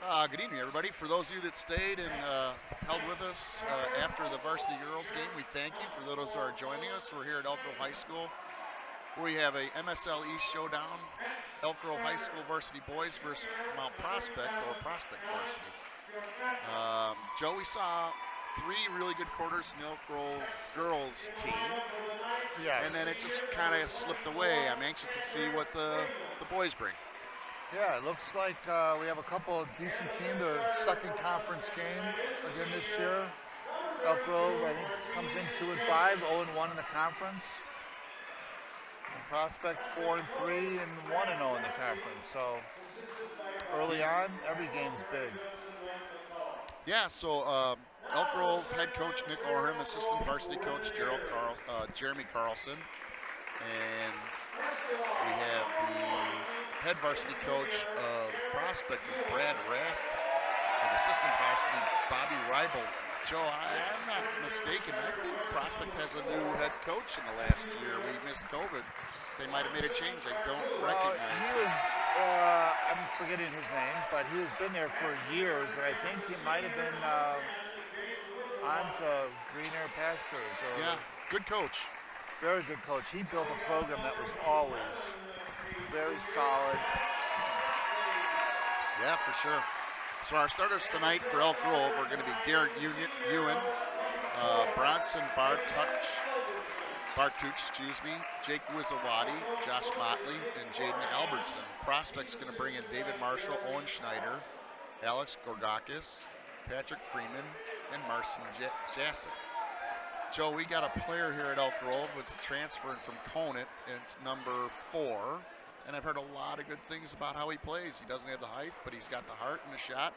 Good evening, everybody. For those of you that stayed and held with us after the varsity girls game, we thank you. For those who are joining us, we're here at Elk Grove High School. We have a MSL East showdown. Elk Grove High School varsity boys versus Mount Prospect or Prospect varsity. Joe, we saw 3 really good quarters in the Elk Grove girls team. Yes. And then it just kind of slipped away. I'm anxious to see what the boys bring. Yeah, it looks like we have a couple of decent teams. The second conference game again this year. Elk Grove, I think, comes in 2-5, 0-1 in the conference. And Prospect 4-3 and 1-0 in the conference. So early on, every game's big. Yeah, so Elk Grove head coach Nick Orham, assistant varsity coach Jeremy Carlson, and we have the head varsity coach of Prospect is Brad Rath, and assistant varsity Bobby Reibel. Joe, I'm not mistaken, I think Prospect has a new head coach in the last year. We missed COVID. They might have made a change. I don't recognize him. I'm forgetting his name, but he has been there for years, and I think he might have been on to greener pastures. Yeah, good coach. Very good coach. He built a program that was always very solid. Yeah, for sure. So our starters tonight for Elk Grove are going to be Garrett Ewan, Bronson Bartuch, Jake Wizawadi, Josh Motley, and Jaden Albertson. Prospect's going to bring in David Marshall, Owen Schneider, Alex Gorgakis, Patrick Freeman, and Marcin Jasek. Joe, we got a player here at Elk Grove who's transferring from Conant, and it's number 4. And I've heard a lot of good things about how he plays. He doesn't have the height, but he's got the heart and the shot.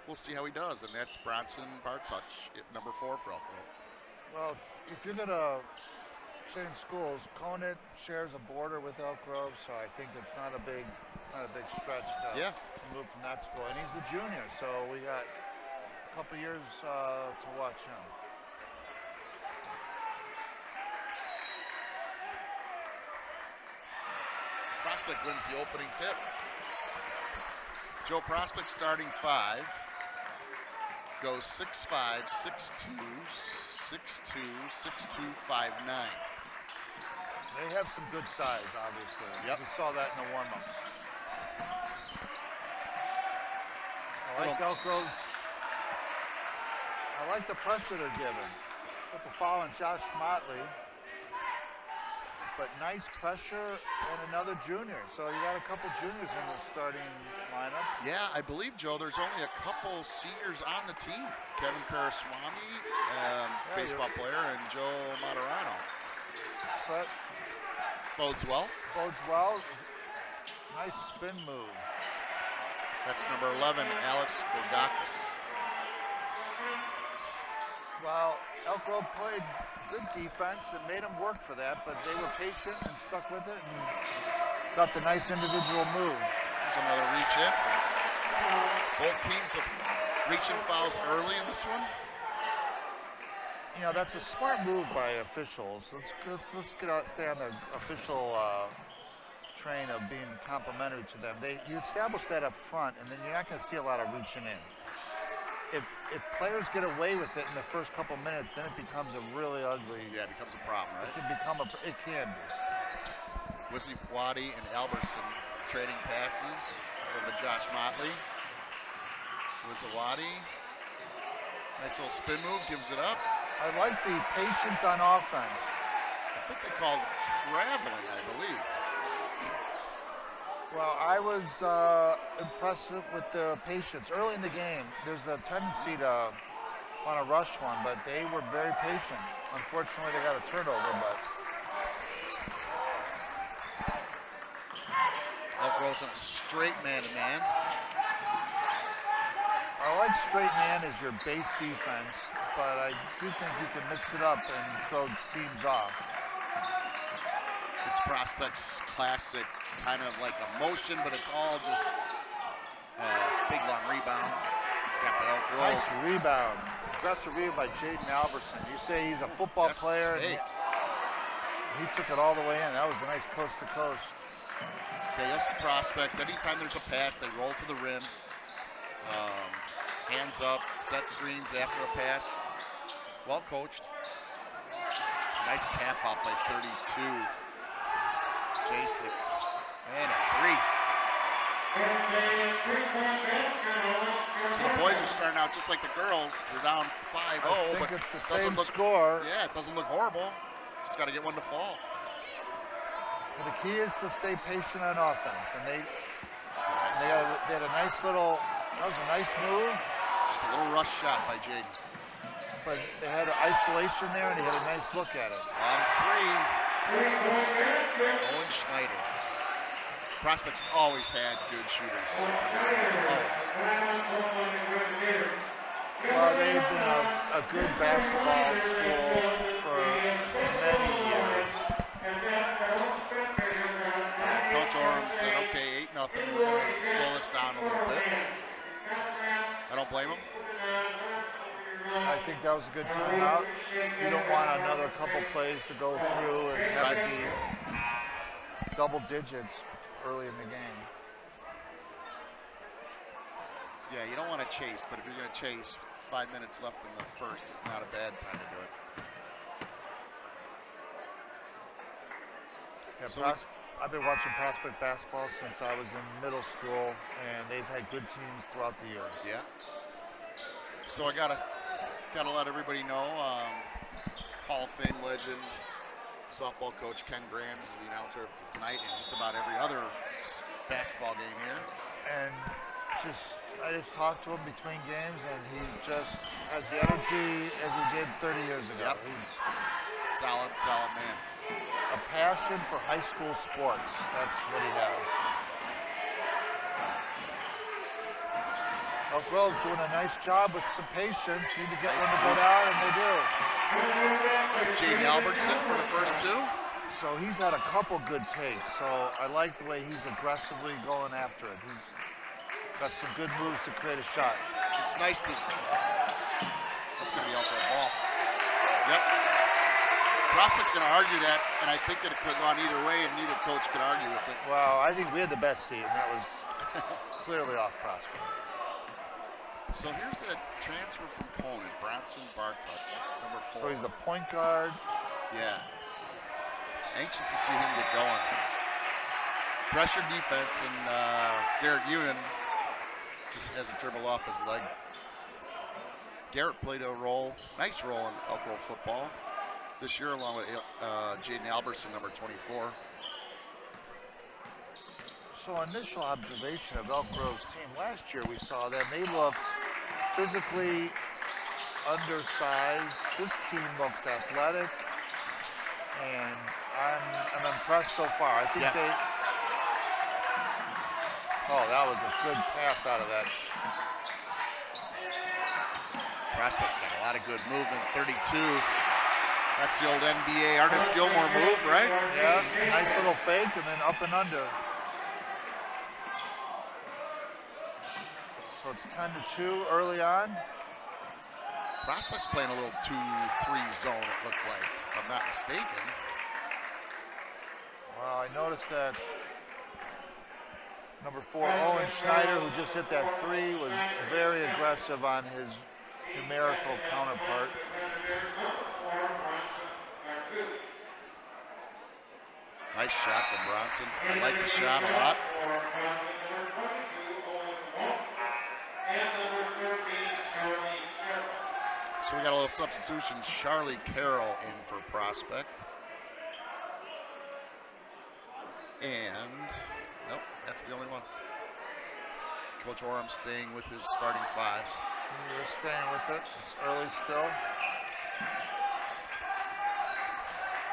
We'll see how he does, and that's Bronson Bartuch, number 4 for Elk Grove. Well, if you're going to change schools, Conant shares a border with Elk Grove, so I think it's not a big stretch to move from that school. And he's a junior, so we got a couple years to watch him. Prospect wins the opening tip. Joe, Prospect starting 5 goes 6'5", 6'2", 6'2", 6'2", 5'9". They have some good size, obviously. Yep. We saw that in the warm-ups. I like Elk Grove's. I like the pressure they're given. That's a foul on Josh Motley. But nice pressure and another junior. So you got a couple juniors in the starting lineup. Yeah, I believe, Joe, there's only a couple seniors on the team. Kevin Paraswamy, baseball player, and Joe Materano. But bodes well. Bodes well. Nice spin move. That's number 11, Alex Gorgakis. Well, Elk Grove played good defense and made them work for that, but they were patient and stuck with it and got the nice individual move. There's another reach in. Both teams have reaching fouls early in this one. You know, that's a smart move by officials. Let's stay on the official train of being complimentary to them. You establish that up front, and then you're not going to see a lot of reaching in. If players get away with it in the first couple minutes, then it becomes a really ugly. Yeah, it becomes a problem, right? It can be. Wizawadi and Albertson trading passes over to Josh Motley. Wizawadi, nice little spin move, gives it up. I like the patience on offense. I think they called traveling, I believe. Well, I was impressed with the patience. Early in the game, there's a tendency to want to rush one, but they were very patient. Unfortunately, they got a turnover, but... Elk Grove's on a straight man-to-man. I like straight man as your base defense, but I do think you can mix it up and throw teams off. It's Prospect's classic kind of like a motion, but it's all just big long rebound. Got the Elk Grove. Nice rebound. Aggressive rebound by Jaden Albertson. You say he's a football player. And he took it all the way in. That was a nice coast to coast. Okay, that's the Prospect. Anytime there's a pass, they roll to the rim. Hands up, set screens after a pass. Well coached. Nice tap out by 32. Jason. And a 3. So the boys are starting out just like the girls. They're down 5-0. I think but it's the doesn't same look, score. Yeah, it doesn't look horrible. Just got to get one to fall. And the key is to stay patient on offense. And they had a nice little, that was a nice move. Just a little rush shot by Jaden. But they had an isolation there, and he had a nice look at it. On 3, Owen Schneider. Prospects always had good shooters. Always. Well, they've been a good basketball school for many years. Coach Orem said, okay, 8-0. We're going to slow this down a little bit. I don't blame him. I think that was a good timeout. You don't want another couple plays to go through and have it be double digits early in the game. Yeah, you don't want to chase, but if you're going to chase, 5 minutes left in the first is not a bad time to do it. Yeah, So I've been watching Prospect basketball since I was in middle school, and they've had good teams throughout the years. Yeah. So I gotta let everybody know, Hall of Fame legend, softball coach Ken Grams is the announcer for tonight and just about every other basketball game here. And I just talked to him between games, and he just has the energy as he did 30 years ago. Yep. He's Solid man. a passion for high school sports. That's what he has. Elk Grove doing a nice job with some patience. Need to get one to go down, and they do. There's Jaden Albertson for the first 2. So he's had a couple good takes. So I like the way he's aggressively going after it. He's got some good moves to create a shot. It's nice to. That's going to be out for a ball. Yep. Prospect's going to argue that, and I think it could have gone either way, and neither coach could argue with it. Well, I think we had the best seat, and that was clearly off Prospect. So here's that transfer from Conan, Bronson Bartok, number 4. So he's the point guard. Yeah. Anxious to see him get going. Pressure defense, and Garrett Ewan just has a dribble off his leg. Garrett played a nice role in Elk Grove football this year, along with Jaden Albertson, number 24. So initial observation of Elk Grove's team last year, we saw them. They looked physically undersized. This team looks athletic, and I'm impressed so far. I think they. Oh, that was a good pass out of that. Prospect's got a lot of good movement. 32. That's the old NBA Artis Gilmore move, right? Yeah, nice little fake and then up and under. So it's 10-2 early on. Prospect's playing a little 2-3 zone, it looked like, if I'm not mistaken. Well, I noticed that number 4, Owen Schneider, who just hit that 3, was very aggressive on his numerical counterpart. Nice shot from Bronson. I like the shot a lot. So we got a little substitution. Charlie Carroll in for Prospect. And, nope, that's the only one. Coach Orem staying with his starting 5. We're staying with it. It's early still.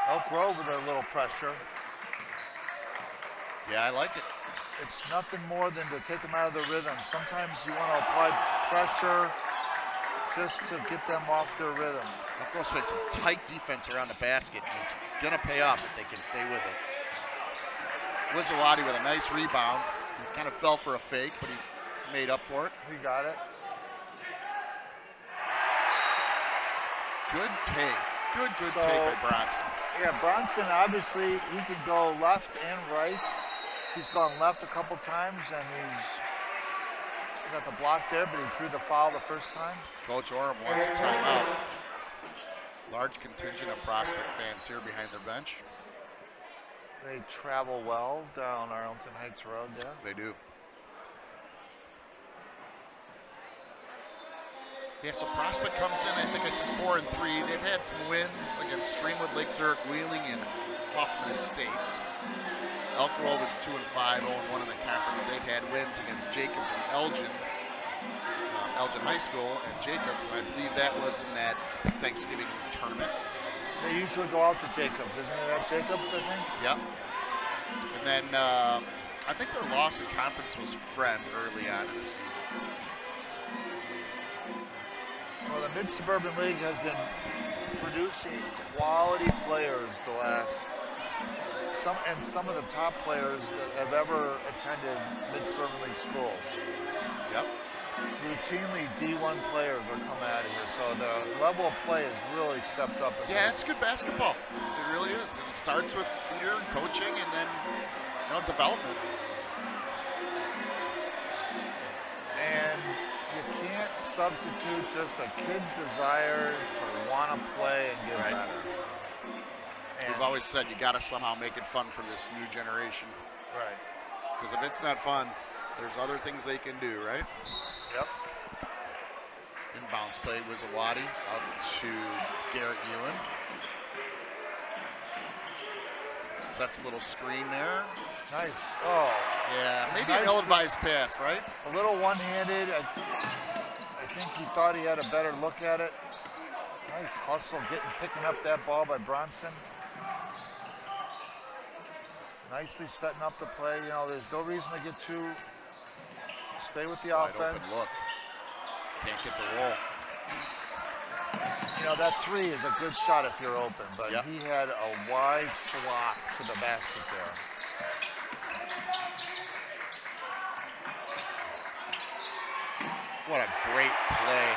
Elk Grove with a little pressure. Yeah, I like it. It's nothing more than to take them out of the rhythm. Sometimes you want to apply pressure just to get them off their rhythm. Elk Grove's played some tight defense around the basket, and it's going to pay off if they can stay with it. Wizawadi with a nice rebound. He kind of fell for a fake, but he made up for it. He got it. Good take. Good So- take by Bronson. Yeah, Bronson, obviously, he can go left and right. He's gone left a couple times, and got the block there, but he drew the foul the first time. Coach Orem wants a timeout. Large contingent of Prospect fans here behind their bench. They travel well down Arlington Heights Road there. They do. Yeah, so Prospect comes in, I think I said 4-3. They've had some wins against Streamwood, Lake Zurich, Wheeling, and Hoffman Estates. Elk Grove is 2-5, 0-1 in the conference. They've had wins against Jacobs and Elgin High School, and Jacobs, and I believe that was in that Thanksgiving tournament. They usually go out to Jacobs, isn't it at Jacobs, I think? Yep. And then I think their loss in conference was Friend early on in the season. Well, the Mid-Suburban League has been producing quality players the last, some of the top players that have ever attended Mid-Suburban League schools. Yep. Routinely D1 players are coming out of here, so the level of play has really stepped up. Yeah, it's good basketball. It really is. It starts with feeder and coaching, and then development. And you can't substitute just a kid's desire to want to play and get better. And we've always said you got to somehow make it fun for this new generation. Right. Because if it's not fun, there's other things they can do, right? Yep. Inbounds play, Wizawati out to Garrett Ewan. Sets a little screen there. Nice. Oh. Yeah, maybe nice, an ill-advised pass, right? A little one-handed. I think he thought he had a better look at it. Nice hustle, picking up that ball by Bronson. Nicely setting up the play. There's no reason to get too. Stay with the Wide offense. Open look. Can't get the roll. That three is a good shot if you're open, but yep. he had a wide slot to the basket there. What a great play.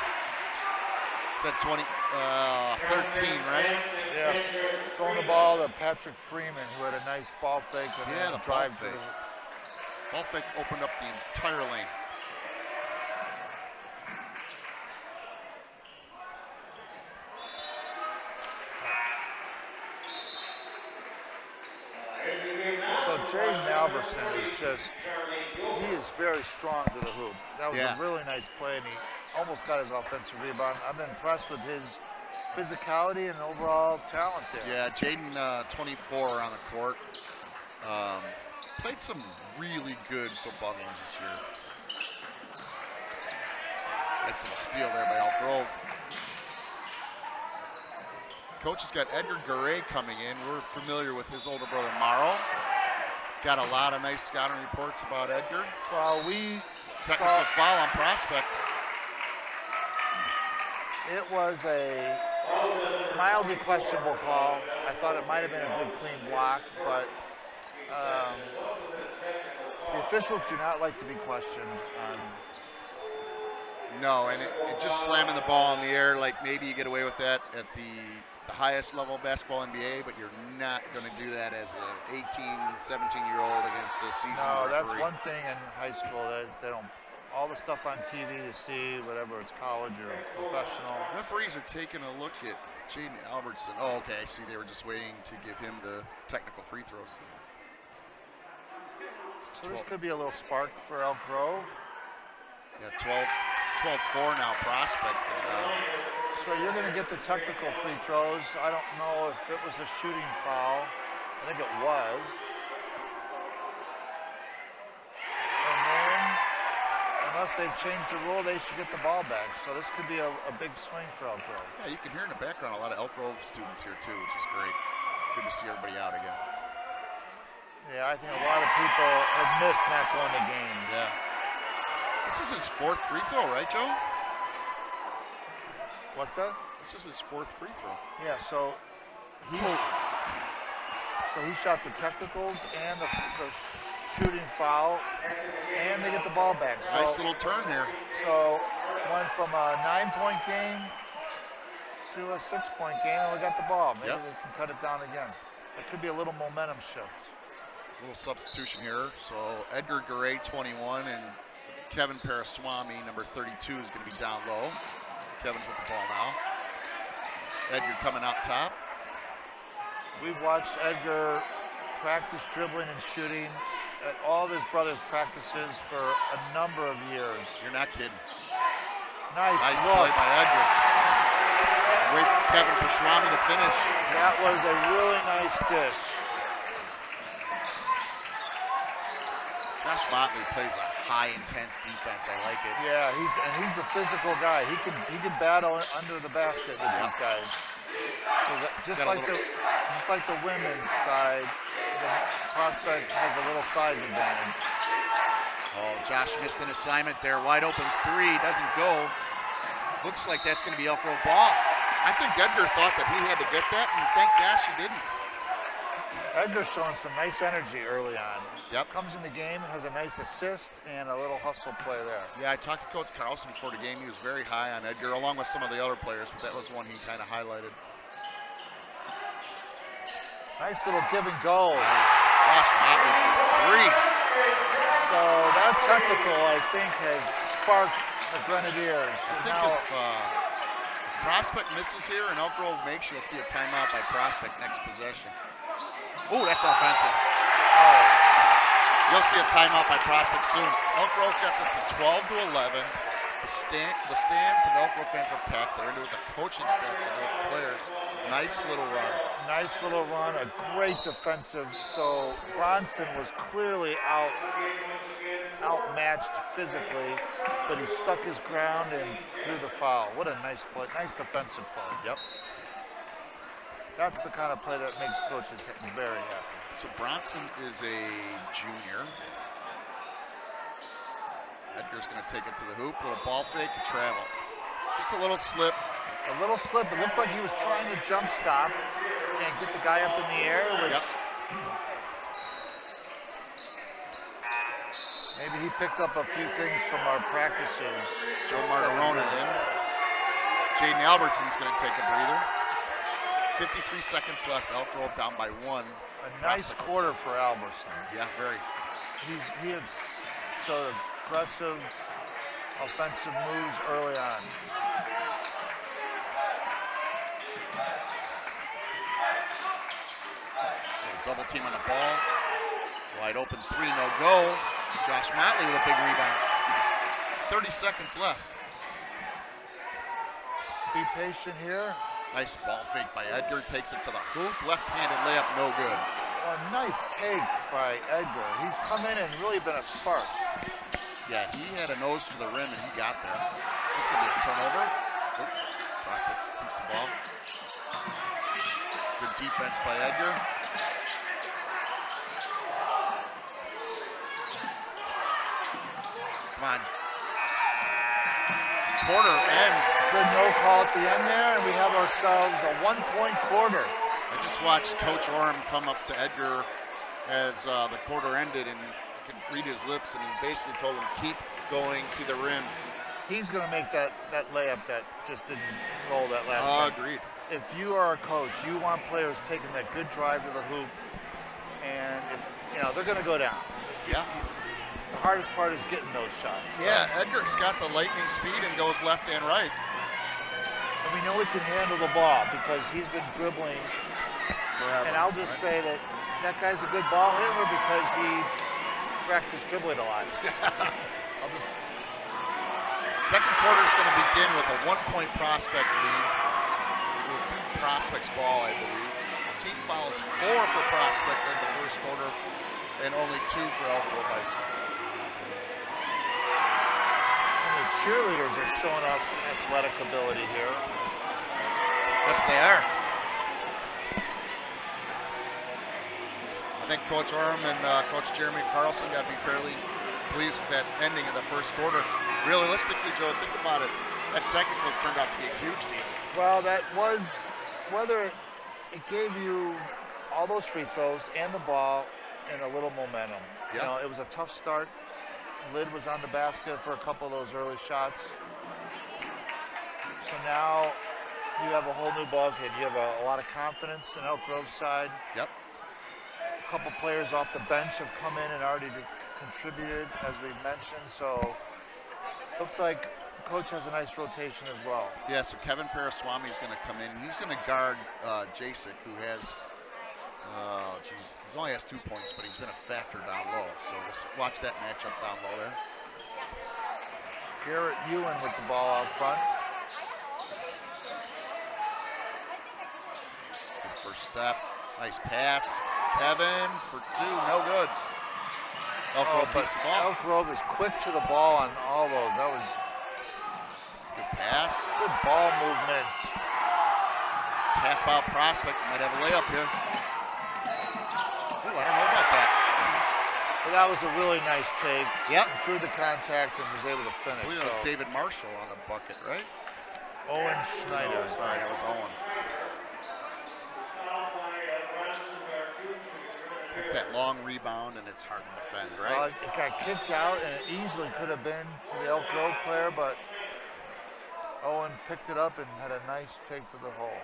It's at 13, right? Yeah. Throwing the ball to Patrick Freeman, who had a nice ball fake and then the drive ball fake. Ball fake opened up the entire lane. So Jaden Albertson he is very strong to the hoop. That was a really nice play, and he almost got his offensive rebound. I'm impressed with his physicality and overall talent there. Yeah, Jaden, 24 on the court. Played some really good football games this year. Nice little steal there by Elk Grove. Coach has got Edgar Garay coming in. We're familiar with his older brother, Morrow. Got a lot of nice scouting reports about Edgar. Well, we Technical foul on Prospect. It was a mildly questionable call. I thought it might have been a good clean block, but the officials do not like to be questioned. No, and it just slamming the ball in the air, like maybe you get away with that at the highest level of basketball NBA, but you're not going to do that as an 18, 17-year-old against a seasoned No, referee. that's one thing in high school. They don't, all the stuff on TV you see, whatever it's college or professional. Referees are taking a look at Jaden Albertson. Oh, okay, I see. They were just waiting to give him the technical free throws. So this could be a little spark for Elk Grove. Yeah, 12-4 now, Prospect. So you're going to get the technical free throws. I don't know if it was a shooting foul. I think it was. And then, unless they've changed the rule, they should get the ball back. So this could be a big swing for Elk Grove. Yeah, you can hear in the background a lot of Elk Grove students here too, which is great. Good to see everybody out again. Yeah, I think a lot of people have missed not going to games. Yeah. This is his fourth free throw, right, Joe? What's that? This is his fourth free throw. Yeah, so he shot the technicals and the shooting foul, and they get the ball back. So, nice little turn here. So went from a 9-point game to a 6-point game, and we got the ball. Maybe they can cut it down again. It could be a little momentum shift. Little substitution here. So Edgar Garay, 21, and Kevin Paraswamy, number 32, is going to be down low. Kevin's with the ball now. Edgar coming out top. We've watched Edgar practice dribbling and shooting at all of his brother's practices for a number of years. You're not kidding. Nice play by Edgar. Wait for Kevin Paraswamy to finish. That was a really nice dish. Josh Motley plays a high intense defense. I like it. Yeah, he's the physical guy. He can battle under the basket with these guys. So just like the women's side, the prospect has a little size advantage. Oh, Josh missed an assignment there. Wide open three, doesn't go. Looks like that's going to be Elk Grove ball. I think Edgar thought that he had to get that, and thank gosh he didn't. Edgar's showing some nice energy early on. Yep. Comes in the game, has a nice assist, and a little hustle play there. Yeah, I talked to Coach Carlson before the game. He was very high on Edgar, along with some of the other players, but that was one he kind of highlighted. Nice little give and go. Nice. Josh Motley for three. So that technical, I think, has sparked the Grenadiers. I think if Prospect misses here and Elk Grove makes, you'll see a timeout by Prospect next possession. Ooh, that's offensive. Oh. You'll see a timeout by Prospect soon. Elk Grove's got this to 12-11. The stands of Elk Grove fans are packed. They're into it. The coaching staff and the players. Nice little run. Nice little run, a great defensive. So Bronson was clearly outmatched physically, but he stuck his ground and drew the foul. What a nice play, nice defensive play. Yep. That's the kind of play that makes coaches very happy. So Bronson is a junior. Edgar's going to take it to the hoop. Little ball fake and travel. Just a little slip. A little slip. It looked like he was trying to jump stop and get the guy up in the air, which maybe he picked up a few things from our practices. Joe Margarona in. Jaden Albertson's going to take a breather. 53 seconds left. Elk Grove down by one. A nice quarter for Albertson. Yeah, very. He had showed aggressive offensive moves early on. Double team on the ball. Wide open three, no go. Josh Motley with a big rebound. 30 seconds left. Be patient here. Nice ball fake by Edgar. Takes it to the hoop. Left-handed layup, no good. A nice take by Edgar. He's come in and really been a spark. Yeah, he had a nose for the rim and he got there. It's going to be a turnover. Prospect keeps the ball. Good defense by Edgar. Come on. Quarter ends. Good no call at the end there, and we have ourselves a 1-point quarter. I just watched Coach Orem come up to Edgar as the quarter ended, and you could read his lips, and he basically told him, keep going to the rim. He's going to make that layup that just didn't roll that last time. Agreed. If you are a coach, you want players taking that good drive to the hoop, and they're going to go down. Yeah. The hardest part is getting those shots. Yeah, Edgar's got the lightning speed and goes left and right. And we know he can handle the ball because he's been dribbling forever. And I'll just say that guy's a good ball handler because he practiced dribbling a lot. Second quarter is going to begin with a 1-point Prospect lead. Prospect's ball, I believe. The team fouls 4 for Prospect in the first quarter and only 2 for Elk Grove High School. The cheerleaders are showing off some athletic ability here. Yes, they are. I think Coach Orem and Coach Jeremy Carlson got to be fairly pleased with that ending of the first quarter. Realistically, Joe, think about it. That technically turned out to be a huge deal. Well, that was, whether it gave you all those free throws and the ball and a little momentum. Yeah. It was a tough start. Lid was on the basket for a couple of those early shots. So now you have a whole new ballgame. You have a lot of confidence in Elk Grove's side. Yep. A couple players off the bench have come in and already contributed, as we mentioned. So Looks like coach has a nice rotation as well. Yeah, so Kevin Paraswamy is going to come in. He's going to guard Jacek, who has, he only has 2 points, but he's been a factor down low. So let's watch that matchup down low there. Garrett Ewan with the ball out front. Good first step. Nice pass. Kevin for 2. No good. Elk Grove keeps the ball. Elk Grove is quick to the ball on all those. That was good pass. Good ball movement. Tap out Prospect. Might have a layup here. Ooh, I don't know about that. But that was a really nice take. Yep. Drew the contact and was able to finish. I believe that was David Marshall on the bucket, right? Owen Schneider. No, sorry, that was Owen. It's that long rebound and it's hard to defend, right? It got kicked out and it easily could have been to the Elk Grove player, but Owen picked it up and had a nice take to the hole.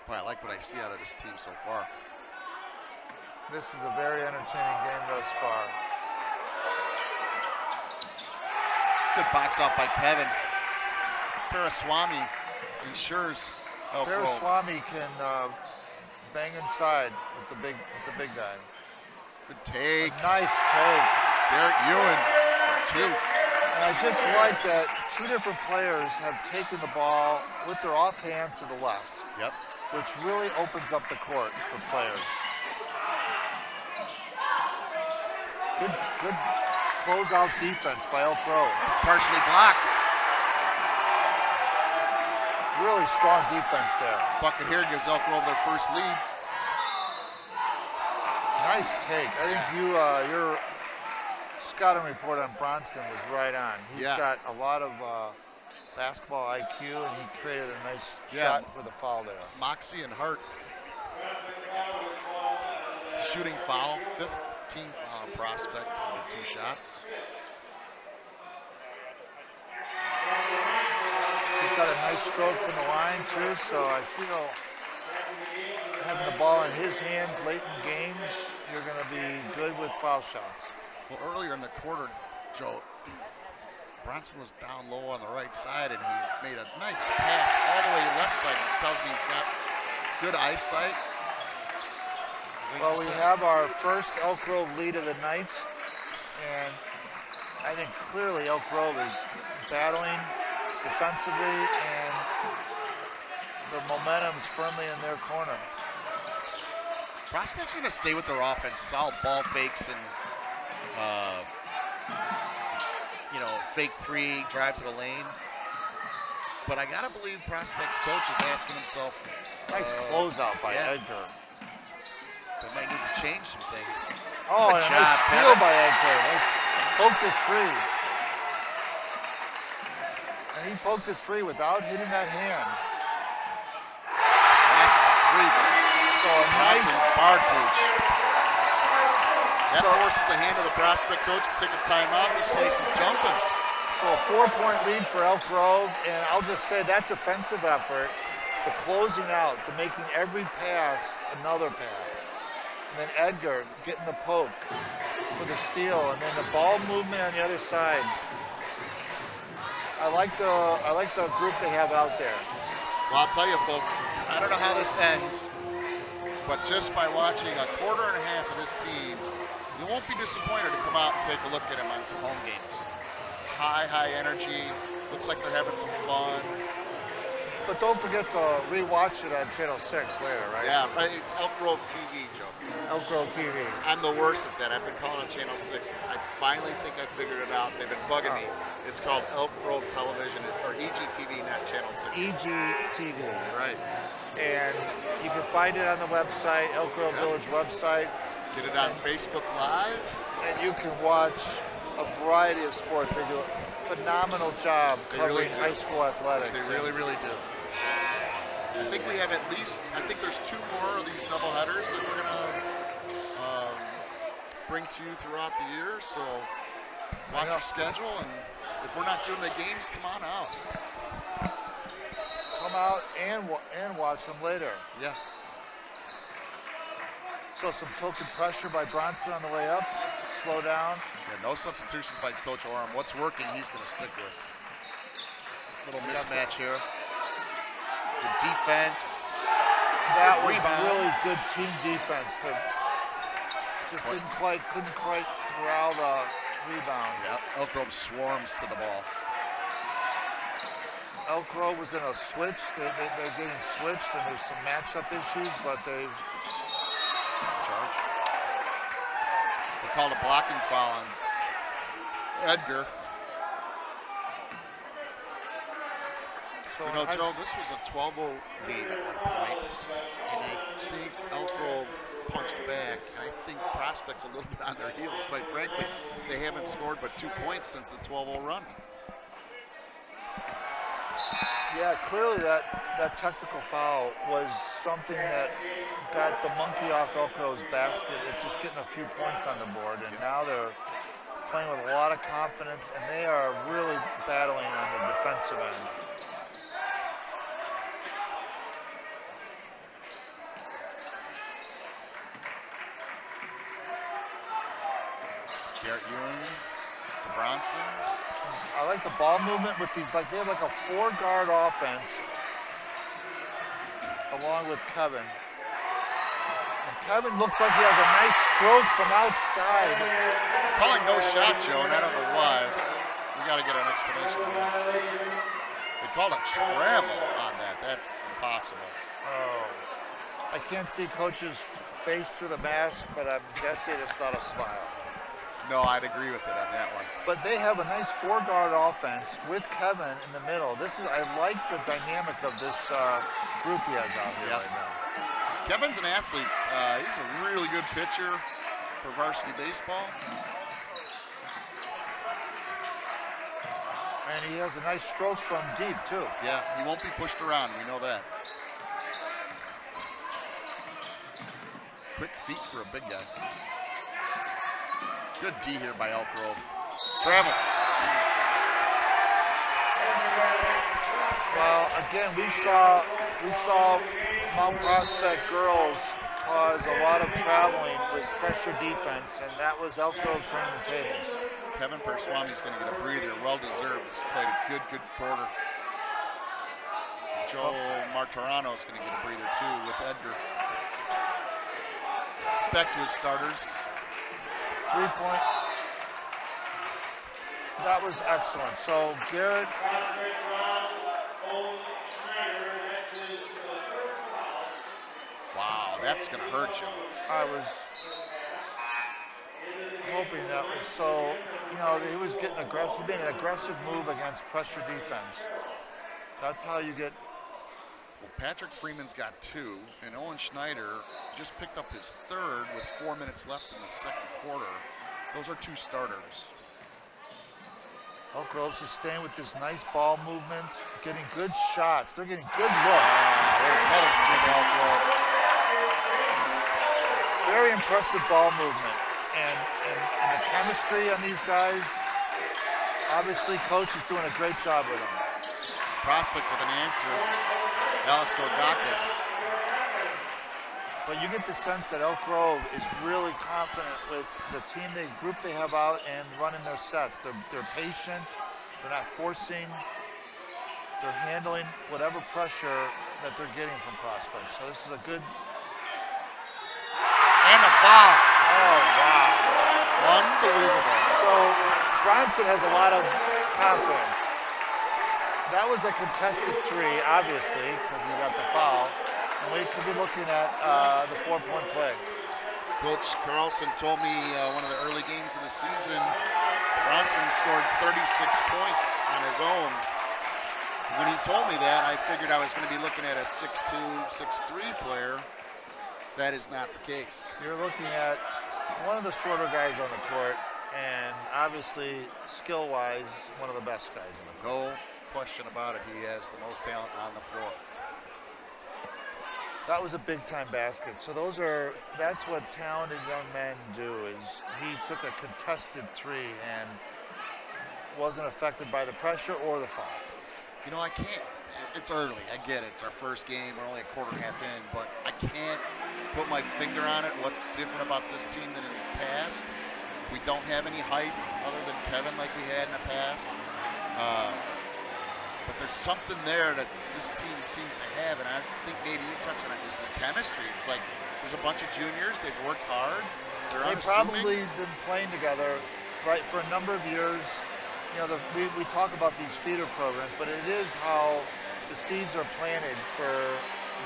Boy, I like what I see out of this team so far. This is a very entertaining game thus far. Good box out by Kevin. Paraswamy ensures Elk Grove. Paraswamy can bang inside with the big guy. Good take. A nice take. Garrett Ewan for 2. And I just like that 2 different players have taken the ball with their offhand to the left. Yep. Which really opens up the court for players. Good closeout defense by Elk Grove. Partially blocked. Really strong defense there. Bucket here gives Elk Grove their first lead. Nice take. I think your scouting report on Bronson was right on. He's got a lot of basketball IQ, and he created a nice shot with a foul there. Moxie and Hart. Shooting foul, 5th team foul on Prospect with 2 shots. He's got a nice stroke from the line too, so I feel having the ball in his hands late in games, you're going to be good with foul shots. Well, earlier in the quarter, Joe, Bronson was down low on the right side, and he made a nice pass all the way left side. This tells me he's got good eyesight. Well, we have our first Elk Grove lead of the night, and I think clearly Elk Grove is battling defensively, and the momentum's firmly in their corner. Prospect's going to stay with their offense. It's all ball fakes and, fake 3, drive to the lane. But I got to believe Prospect's coach is asking himself. Nice closeout by Edgar. They might need to change some things. Oh, and a nice steal by Edgar. Nice, poked it free. And he poked it free without hitting that hand. So a nice Bartooch. That forces the hand of the Prospect coach to take a timeout. This place is jumping. So a 4-point lead for Elk Grove, and I'll just say that defensive effort, the closing out, the making every pass another pass. And then Edgar getting the poke for the steal, and then the ball movement on the other side. I like the group they have out there. Well, I'll tell you, folks, I don't know how this ends, but just by watching a quarter and a half of this team, you won't be disappointed to come out and take a look at them on some home games. High energy. Looks like they're having some fun. But don't forget to rewatch it on Channel 6 later, right? Yeah, but it's Elk Grove TV, Joe. Elk Grove TV. I'm the worst at that. I've been calling on Channel 6. I finally think I figured it out. They've been bugging me. It's called Elk Grove Television, or EGTV, not Channel 6. EGTV. Right. And you can find it on the website, Elk Grove Village website. Get it on Facebook Live. And you can watch a variety of sports. They do a phenomenal job covering high school athletics. They really do. I think we have I think there's 2 more of these doubleheaders that we're going to bring to you throughout the year. So watch your schedule, and if we're not doing the games, come on out. Come out and watch them later. Yes. So some token pressure by Bronson on the way up. Slow down. Yeah, no substitutions by Coach Oram. What's working, he's going to stick with. Little mismatch here. Good defense. That was Rebound. really good team defense. Just couldn't quite corral the rebound. Yep, Elk Grove swarms to the ball. Elk Grove was in a switch. They're getting switched, and there's some matchup issues, but they Charge. They called a blocking foul on Edgar. So You know, Joe, this was a 12-0 game at one point, and I think Elk Grove punched back. I think Prospect's a little bit on their heels, quite frankly. They haven't scored but 2 points since the 12-0 run. yeah, clearly that technical foul was something that got the monkey off Elk Grove's basket. It's just getting a few points on the board, and now they're playing with a lot of confidence, and they are really battling on the defensive end. Garrett Ewing to Bronson. I like the ball movement with these, like they have like a 4-guard offense along with Kevin. And Kevin looks like he has a nice stroke from outside. Calling no shot, Joe, and I don't know why. We got to get an explanation on that. They called a travel on that. That's impossible. Oh, I can't see Coach's face through the mask, but I'm guessing it's not a smile. No, I'd agree with it on that one. But they have a nice 4-guard offense with Kevin in the middle. I like the dynamic of this group he has out here right now. Kevin's an athlete. He's a really good pitcher for varsity baseball. And he has a nice stroke from deep, too. Yeah, he won't be pushed around. We know that. Quick feet for a big guy. Good D here by Elk Grove. Travel. Well, again, we saw Mount Prospect girls cause a lot of traveling with pressure defense, and that was Elk Grove turning the tables. Kevin Perswami's going to get a breather. Well-deserved. He's played a good quarter. Joe Martorano's going to get a breather, too, with Edgar. It's back to his starters. 3-point. That was excellent. So Garrett. Wow, that's going to hurt you. I was hoping that was so. You know, he was getting aggressive. He made an aggressive move against pressure defense. That's how you get. Well, Patrick Freeman's got 2, and Owen Schneider just picked up his 3rd with 4 minutes left in the second quarter. Those are 2 starters. Elk Grove sustained with this nice ball movement, getting good shots. They're getting good looks. Another big Elk Grove. Very impressive ball movement. And the chemistry on these guys, obviously Coach is doing a great job with them. Prospect with an answer. Alex Gorgakis. But you get the sense that Elk Grove is really confident with the group they have out and running their sets. They're patient. They're not forcing. They're handling whatever pressure that they're getting from Prospect. So this is a good. And a foul. Oh, wow. Unbelievable. So Bronson has a lot of confidence. That was a contested 3, obviously, because he got the foul. And we could be looking at the 4-point play. Coach Carlson told me one of the early games of the season, Bronson scored 36 points on his own. When he told me that, I figured I was going to be looking at a 6'2", 6'3" player. That is not the case. You're looking at one of the shorter guys on the court, and obviously, skill-wise, one of the best guys in the court. No question about it. He has the most talent on the floor. That was a big-time basket. So that's what talented young men do, is he took a contested 3 and wasn't affected by the pressure or the foul. You know, I can't. it's early. I get it. It's our first game. We're only a quarter and a half in, but I can't put my finger on it. What's different about this team than in the past? We don't have any height other than Kevin like we had in the past. But there's something there that this team seems to have, and I think maybe you touched on it, is the chemistry. It's like there's a bunch of juniors. They've worked hard. They've probably been playing together, right, for a number of years. You know, we talk about these feeder programs, but it is how the seeds are planted for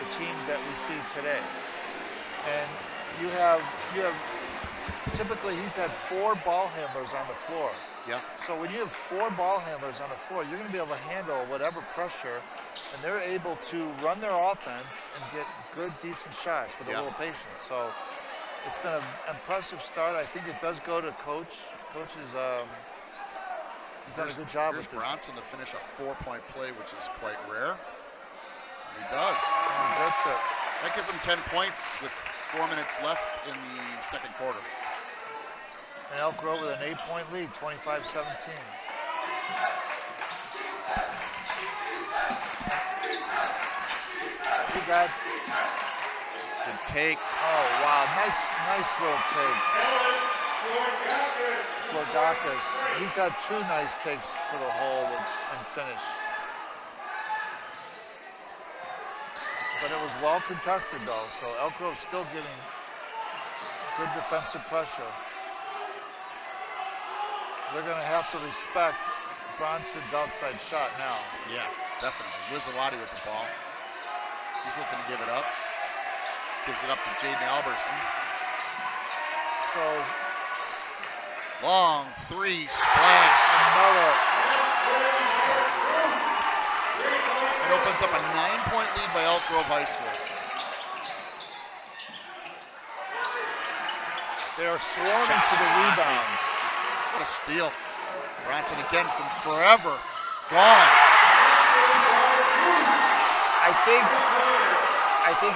the teams that we see today. And you have typically he's had 4 ball handlers on the floor. Yeah. So when you have 4 ball handlers on the floor, you're going to be able to handle whatever pressure, and they're able to run their offense and get good, decent shots with a little patience. So it's been an impressive start. I think it does go to Coach. Coach is he's done a good job with this. Bronson to finish a 4-point play, which is quite rare. He does. That's it. That gives him 10 points with 4 minutes left in the second quarter. And Elk Grove with an 8-point lead, 25-17. He got the take. Oh wow, nice little take. Gorgakis, he's had 2 nice takes to the hole and finish. But it was well contested though, so Elk Grove still getting good defensive pressure. They're going to have to respect Bronson's outside shot now. Yeah, definitely. Wizawati with the ball. He's looking to give it up. Gives it up to Jaden Albertson. So long 3 splash. Another. It opens up a 9-point lead by Elk Grove High School. They are swarming to the rebounds. What a steal. Bronson again from forever. Gone. I think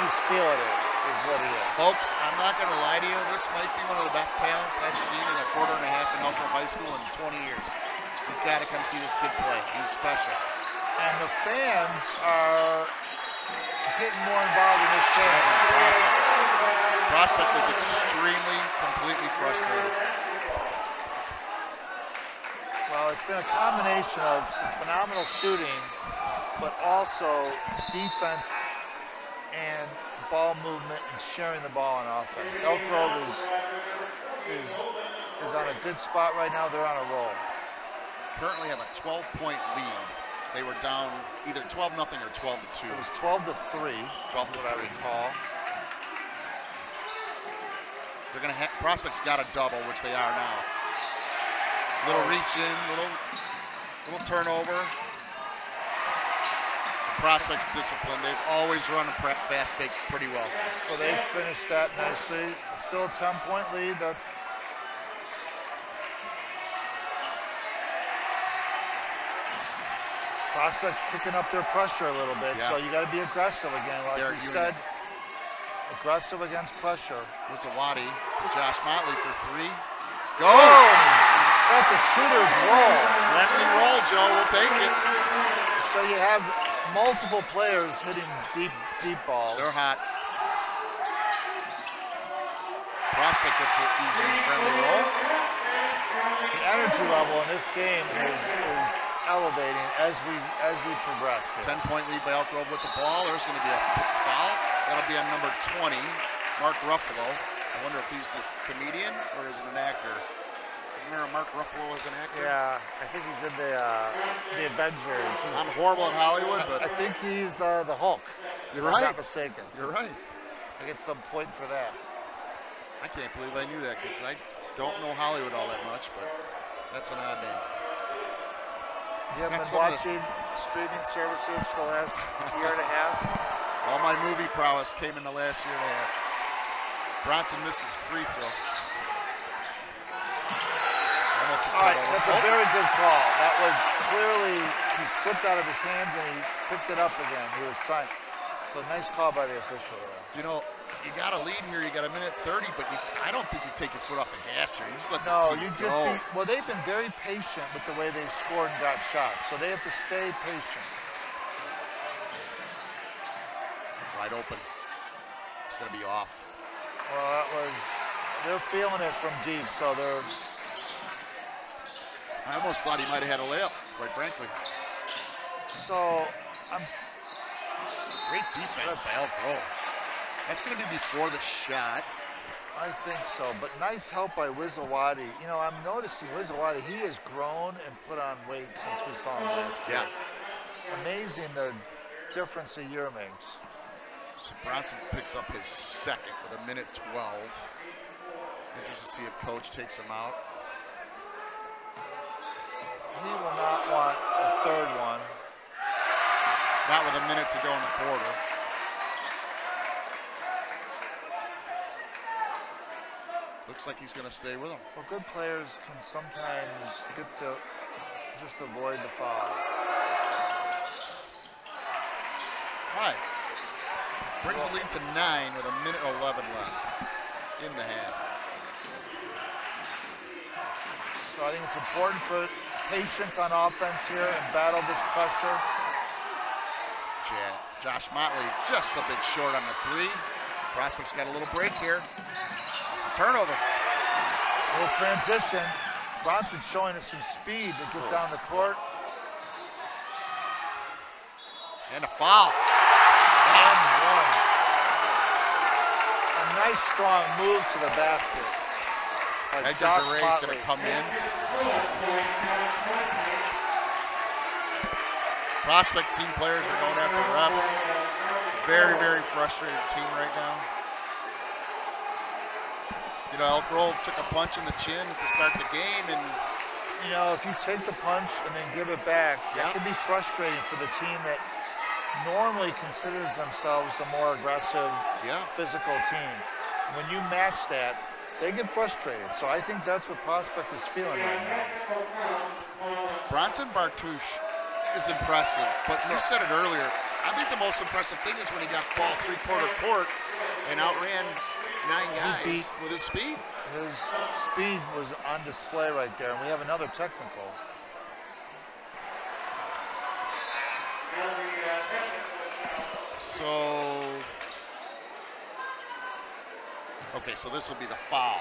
he's feeling it, is what he is. Folks, I'm not going to lie to you. This might be one of the best talents I've seen in a quarter and a half in Elk Grove High School in 20 years. You've got to come see this kid play. He's special. And the fans are getting more involved in this game. Prospect is extremely, completely frustrated. Well, it's been a combination of some phenomenal shooting, but also defense and ball movement and sharing the ball on offense. Elk Grove is on a good spot right now. They're on a roll. Currently have a 12-point lead. They were down either 12-0 or 12-2. It was 12-3. 12 what I recall. They're going to Prospects got a double, which they are now. Little reach in, little turnover. Prospects discipline. They've always run a fast break pretty well. So they finished that nicely. Still a 10-point lead. That's Prospects kicking up their pressure a little bit. Yeah. So you got to be aggressive again, like Derek you said. Aggressive against pressure. Wizawati, Josh Motley for 3. Go! At the shooter's roll. Friendly roll, Joe. We'll take it. So you have multiple players hitting deep balls. They're hot. Prospect gets an easy friendly roll. The energy level in this game is elevating as we progress here. 10-point lead by Elk Grove with the ball. There's going to be a foul. That'll be on number 20, Mark Ruffalo. I wonder if he's the comedian or is it an actor? Isn't there a Mark Ruffalo as an actor? Yeah, I think he's in the Avengers. I'm horrible at Hollywood, but I think he's the Hulk. You're if right. I'm not mistaken. You're right. I get some point for that. I can't believe I knew that because I don't know Hollywood all that much, but that's an odd name. You haven't been watching streaming services for the last year and a half? All my movie prowess came in the last year and a half. Bronson misses free throw. All right, that's a very good call. That was clearly, he slipped out of his hands and he picked it up again. He was trying. So nice call by the official there. You know, you got a lead here. You got a minute 30, but I don't think you take your foot off the gas here. You just let this team go. Well, they've been very patient with the way they've scored and got shots. So they have to stay patient. wide open. It's going to be off. Well, they're feeling it from deep, so they're. I almost thought he might have had a layup, quite frankly. So, great defense by Elk Grove. That's going to be before the shot. I think so, but nice help by Wizawadi. You know, I'm noticing Wizawadi, he has grown and put on weight since we saw him last year. Yeah. Amazing the difference a year makes. So Bronson picks up his second with 1:12. Interested to see if coach takes him out. He will not want a third one. Not with 1 minute to go in the quarter. Looks like he's going to stay with him. Well, good players can sometimes just avoid the foul. All right. Brings the lead to 9 with 1:11 left in the half. So I think it's important for patience on offense here and battle this pressure. Josh Motley just a bit short on the 3. Prospects got a little break here. It's a turnover. A little transition. Bronson showing us some speed to get down the court. And a foul. And one. A nice strong move to the basket. Edgar Garay's going to come in. Prospect team players are going after refs. Very, very frustrated team right now. You know, Elk Grove took a punch in the chin to start the game, and you know, if you take the punch and then give it back, that can be frustrating for the team that normally considers themselves the more aggressive, physical team. When you match that, they get frustrated. So I think that's what Prospect is feeling right now. Bronson Bartouche is impressive, but you said it earlier. I think the most impressive thing is when he got ball 3/4 court and outran 9 guys with his speed. His speed was on display right there, and we have another technical. So, okay, so this will be the foul.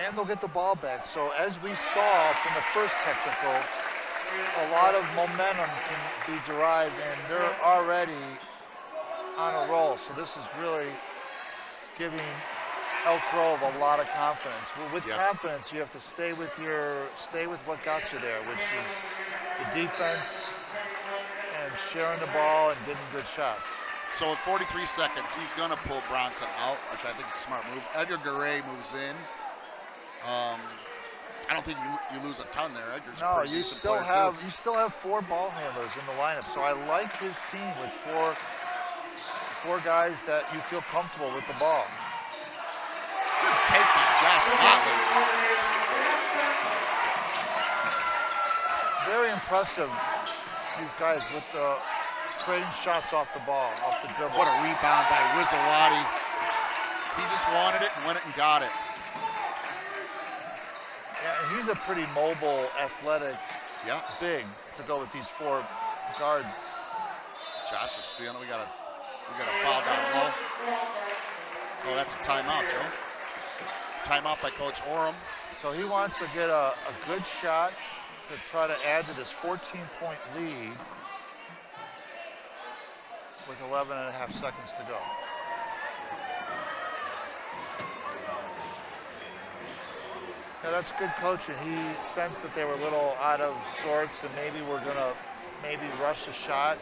And they'll get the ball back. So as we saw from the first technical, a lot of momentum can be derived, and they're already on a roll. So this is really giving Elk Grove a lot of confidence. Well, with confidence, you have to stay with what got you there, which is the defense and sharing the ball and getting good shots. So with 43 seconds, he's going to pull Bronson out, which I think is a smart move. Edgar Garay moves in. I don't think you lose a ton there. Edgar's no, you still have 4 ball handlers in the lineup. So I like his team with four guys that you feel comfortable with the ball. Good take by Josh Motley. Very impressive, these guys with creating shots off the ball, off the dribble. What a rebound by Wizawadi. He just wanted it and went and got it. Yeah, and he's a pretty mobile, athletic, big to go with these 4 guards. Josh is feeling we got a foul down low. Oh, that's a timeout, Joe. Timeout by Coach Oram. So he wants to get a good shot to try to add to this 14-point lead with 11.5 seconds to go. Yeah, that's good coaching. He sensed that they were a little out of sorts and maybe we're going to rush a shot.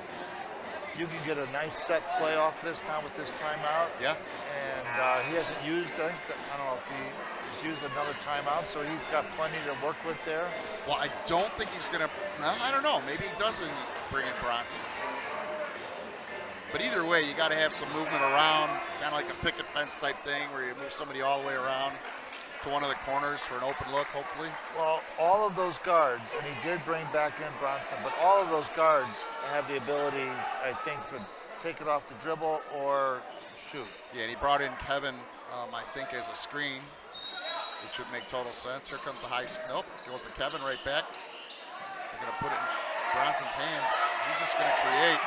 You can get a nice set play off this now with this timeout. Yeah. And he hasn't used, I don't know if he's used another timeout, so he's got plenty to work with there. Well, I don't think he's going to, I don't know, maybe he doesn't bring in Bronson. But either way, you got to have some movement around, kind of like a picket fence type thing where you move somebody all the way around to one of the corners for an open look, hopefully. Well, all of those guards, and he did bring back in Bronson, but all of those guards have the ability, I think, to take it off the dribble or shoot. Yeah, and he brought in Kevin, I think, as a screen, which would make total sense. Here comes the high, nope, goes to Kevin right back. They're going to put it in Bronson's hands. He's just going to create.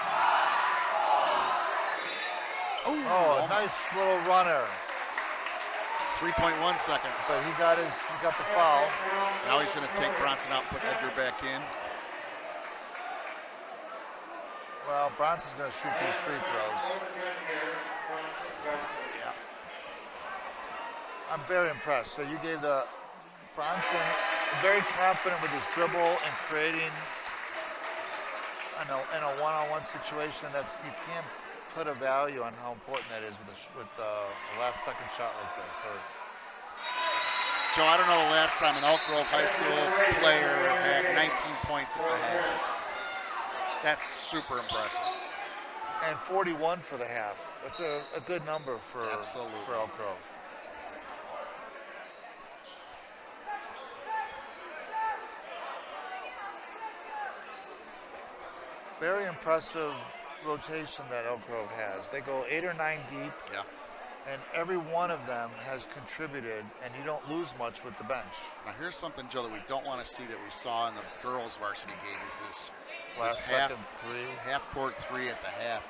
Oh, a nice little runner. 3.1 seconds. But he got the foul. Now he's going to take Bronson out and put Edgar back in. Well, Bronson's going to shoot these free throws. Yeah. I'm very impressed. So you gave the Bronson very confident with his dribble and creating in a one-on-one situation. You can't put a value on how important that is with a last-second shot like this. Joe, I don't know the last time an Elk Grove High School player had 19 points in the half. That's super impressive. And 41 for the half. That's a good number for Elk Grove. Very impressive rotation that Elk Grove has. They go 8 or 9 deep. Yeah. And every one of them has contributed, and you don't lose much with the bench. Now here's something, Joe, that we don't want to see that we saw in the girls' varsity game is this half-court three at the half.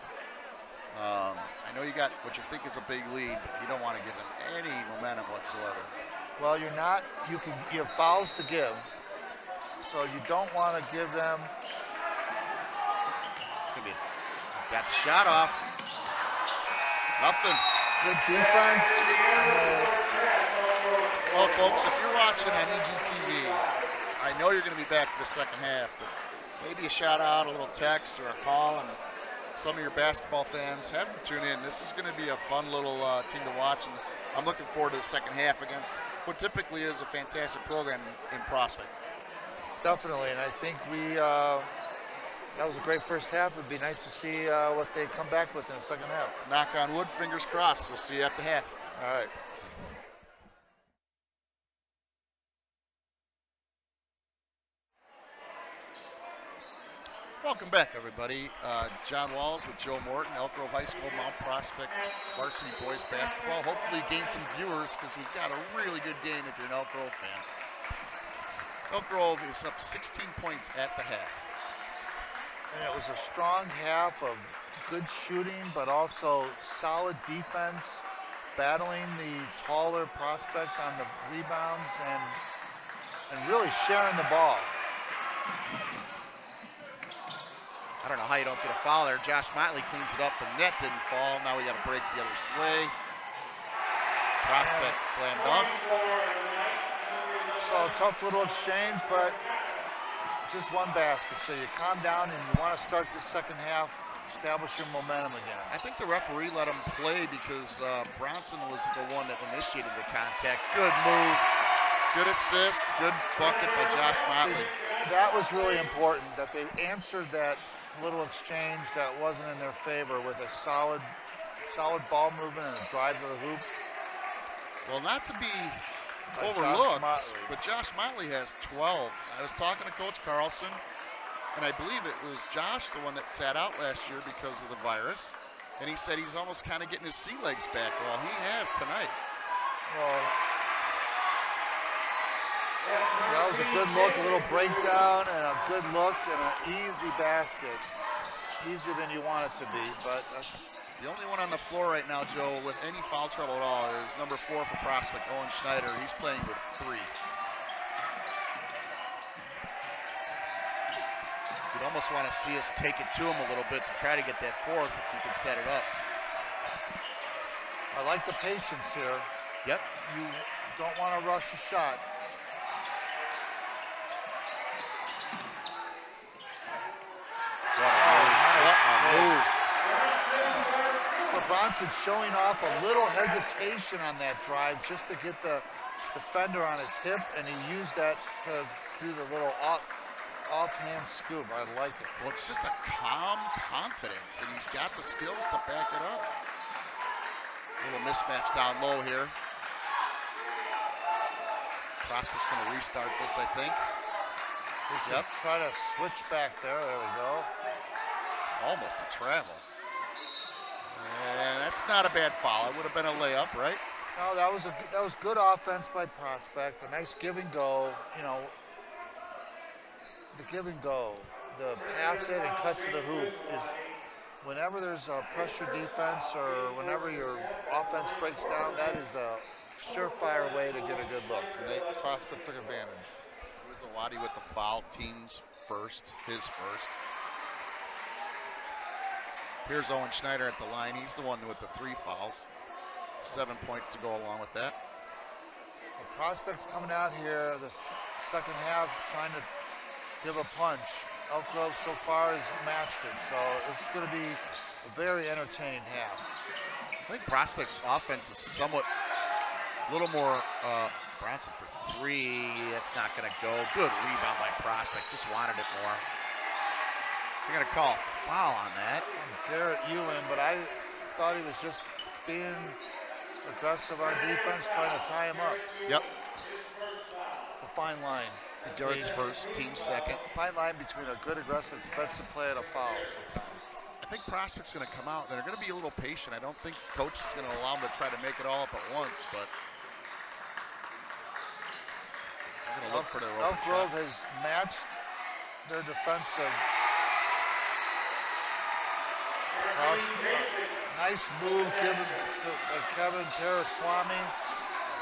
I know you got what you think is a big lead, but you don't want to give them any momentum whatsoever. Well, you have fouls to give, so you don't want to give them. It's gonna be. Got the shot off. Nothing. Good defense. Well, folks, if you're watching on EGTV, I know you're going to be back for the second half, but maybe a shout out, a little text, or a call, and some of your basketball fans have to tune in. This is going to be a fun little team to watch, and I'm looking forward to the second half against what typically is a fantastic program in Prospect. Definitely, and I think that was a great first half. It'd be nice to see what they come back with in the second half. Knock on wood, fingers crossed. We'll see you after half. All right. Welcome back, everybody. John Walls with Joe Morton, Elk Grove High School, Mount Prospect varsity boys basketball. Hopefully gain some viewers because we've got a really good game if you're an Elk Grove fan. Elk Grove is up 16 points at the half. And it was a strong half of good shooting, but also solid defense, battling the taller Prospect on the rebounds and really sharing the ball. I don't know how you don't get a foul there. Josh Motley cleans it up, but net didn't fall. Now we got to break the other way. Prospect slam dunk. So tough little exchange, but just one basket. So you calm down and you want to start the second half, establish your momentum again. I think the referee let him play because Bronson was the one that initiated the contact. Good move, good assist, good bucket by Josh Motley. See, that was really important that they answered that little exchange that wasn't in their favor with a solid ball movement and a drive to the hoop. Well, not to be By overlooked, but Josh Motley has 12. I was talking to Coach Carlson, and I believe it was Josh, the one that sat out last year because of the virus, and he said he's almost kind of getting his sea legs back. Well, he has tonight. Well, that was a good look, a little breakdown, and a good look, and an easy basket. Easier than you want it to be, but the only one on the floor right now, Joe, with any foul trouble at all is number 4 for Prospect, Owen Schneider. He's playing with 3. You'd almost want to see us take it to him a little bit to try to get that 4th if we can set it up. I like the patience here. Yep. You don't want to rush a shot. What a move. But Bronson showing off a little hesitation on that drive just to get the defender on his hip, and he used that to do the little offhand scoop. I like it. Well, it's just a calm confidence, and he's got the skills to back it up. Little mismatch down low here. Prospect's going to restart this, I think. They should try to switch back there. There we go. Almost a travel. And that's not a bad foul. It would have been a layup, right? No, that was good offense by Prospect. A nice give and go. You know, the give and go, the pass it and cut to the hoop is whenever there's a pressure defense or whenever your offense breaks down, that is the surefire way to get a good look. And Prospect took advantage. Wizawadi with the foul, team's first, his first. Here's Owen Schneider at the line. He's the one with the 3 fouls. 7 points to go along with that. The Prospect's coming out here the second half trying to give a punch. Elk Grove so far has matched it, so this is going to be a very entertaining half. I think Prospect's offense is somewhat a little more. Bronson for 3. That's not going to go. Good rebound by Prospect. Just wanted it more. They're going to call a foul on that. Garrett Ewan, but I thought he was just being aggressive on defense, trying to tie him up. Yep. It's a fine line. Garrett's first, team's second. Fine line between a good aggressive defensive play and a foul sometimes. I think Prospect's going to come out. They're going to be a little patient. I don't think coach is going to allow them to try to make it all up at once, but they're going to look for their open Elk Grove shot. has matched their defensive. Nice move given to Kevin Teraswamy,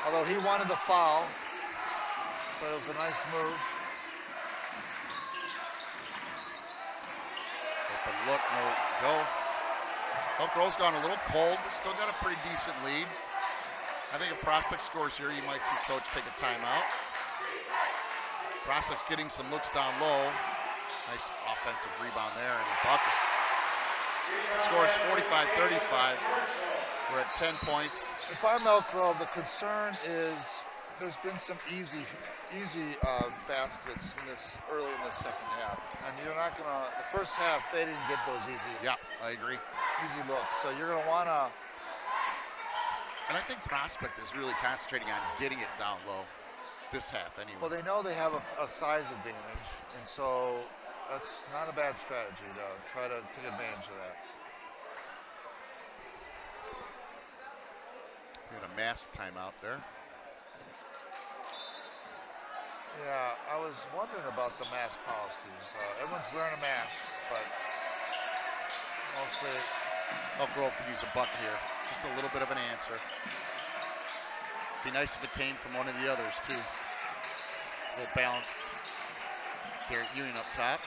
although he wanted the foul, but it was a nice move. Open look, no go. Elk Grove's gone a little cold, but still got a pretty decent lead. I think if Prospect scores here, you might see coach take a timeout. Prospect's getting some looks down low. Nice offensive rebound there and a bucket. Scores 45-35. We're at 10 points. If I'm Elk Grove, the concern is there's been some easy baskets early in the second half, and you're not gonna. The first half they didn't get those easy. Yeah, I agree. Easy looks. So you're gonna wanna. And I think Prospect is really concentrating on getting it down low this half anyway. Well, they know they have a size advantage, and so that's not a bad strategy to try to take advantage of that. We had a mass timeout there. Yeah, I was wondering about the mask policies. Everyone's wearing a mask, but mostly. Elk Grove could use a bucket here. Just a little bit of an answer. Be nice if it came from one of the others too. A little balanced. Garrett Ewing up top.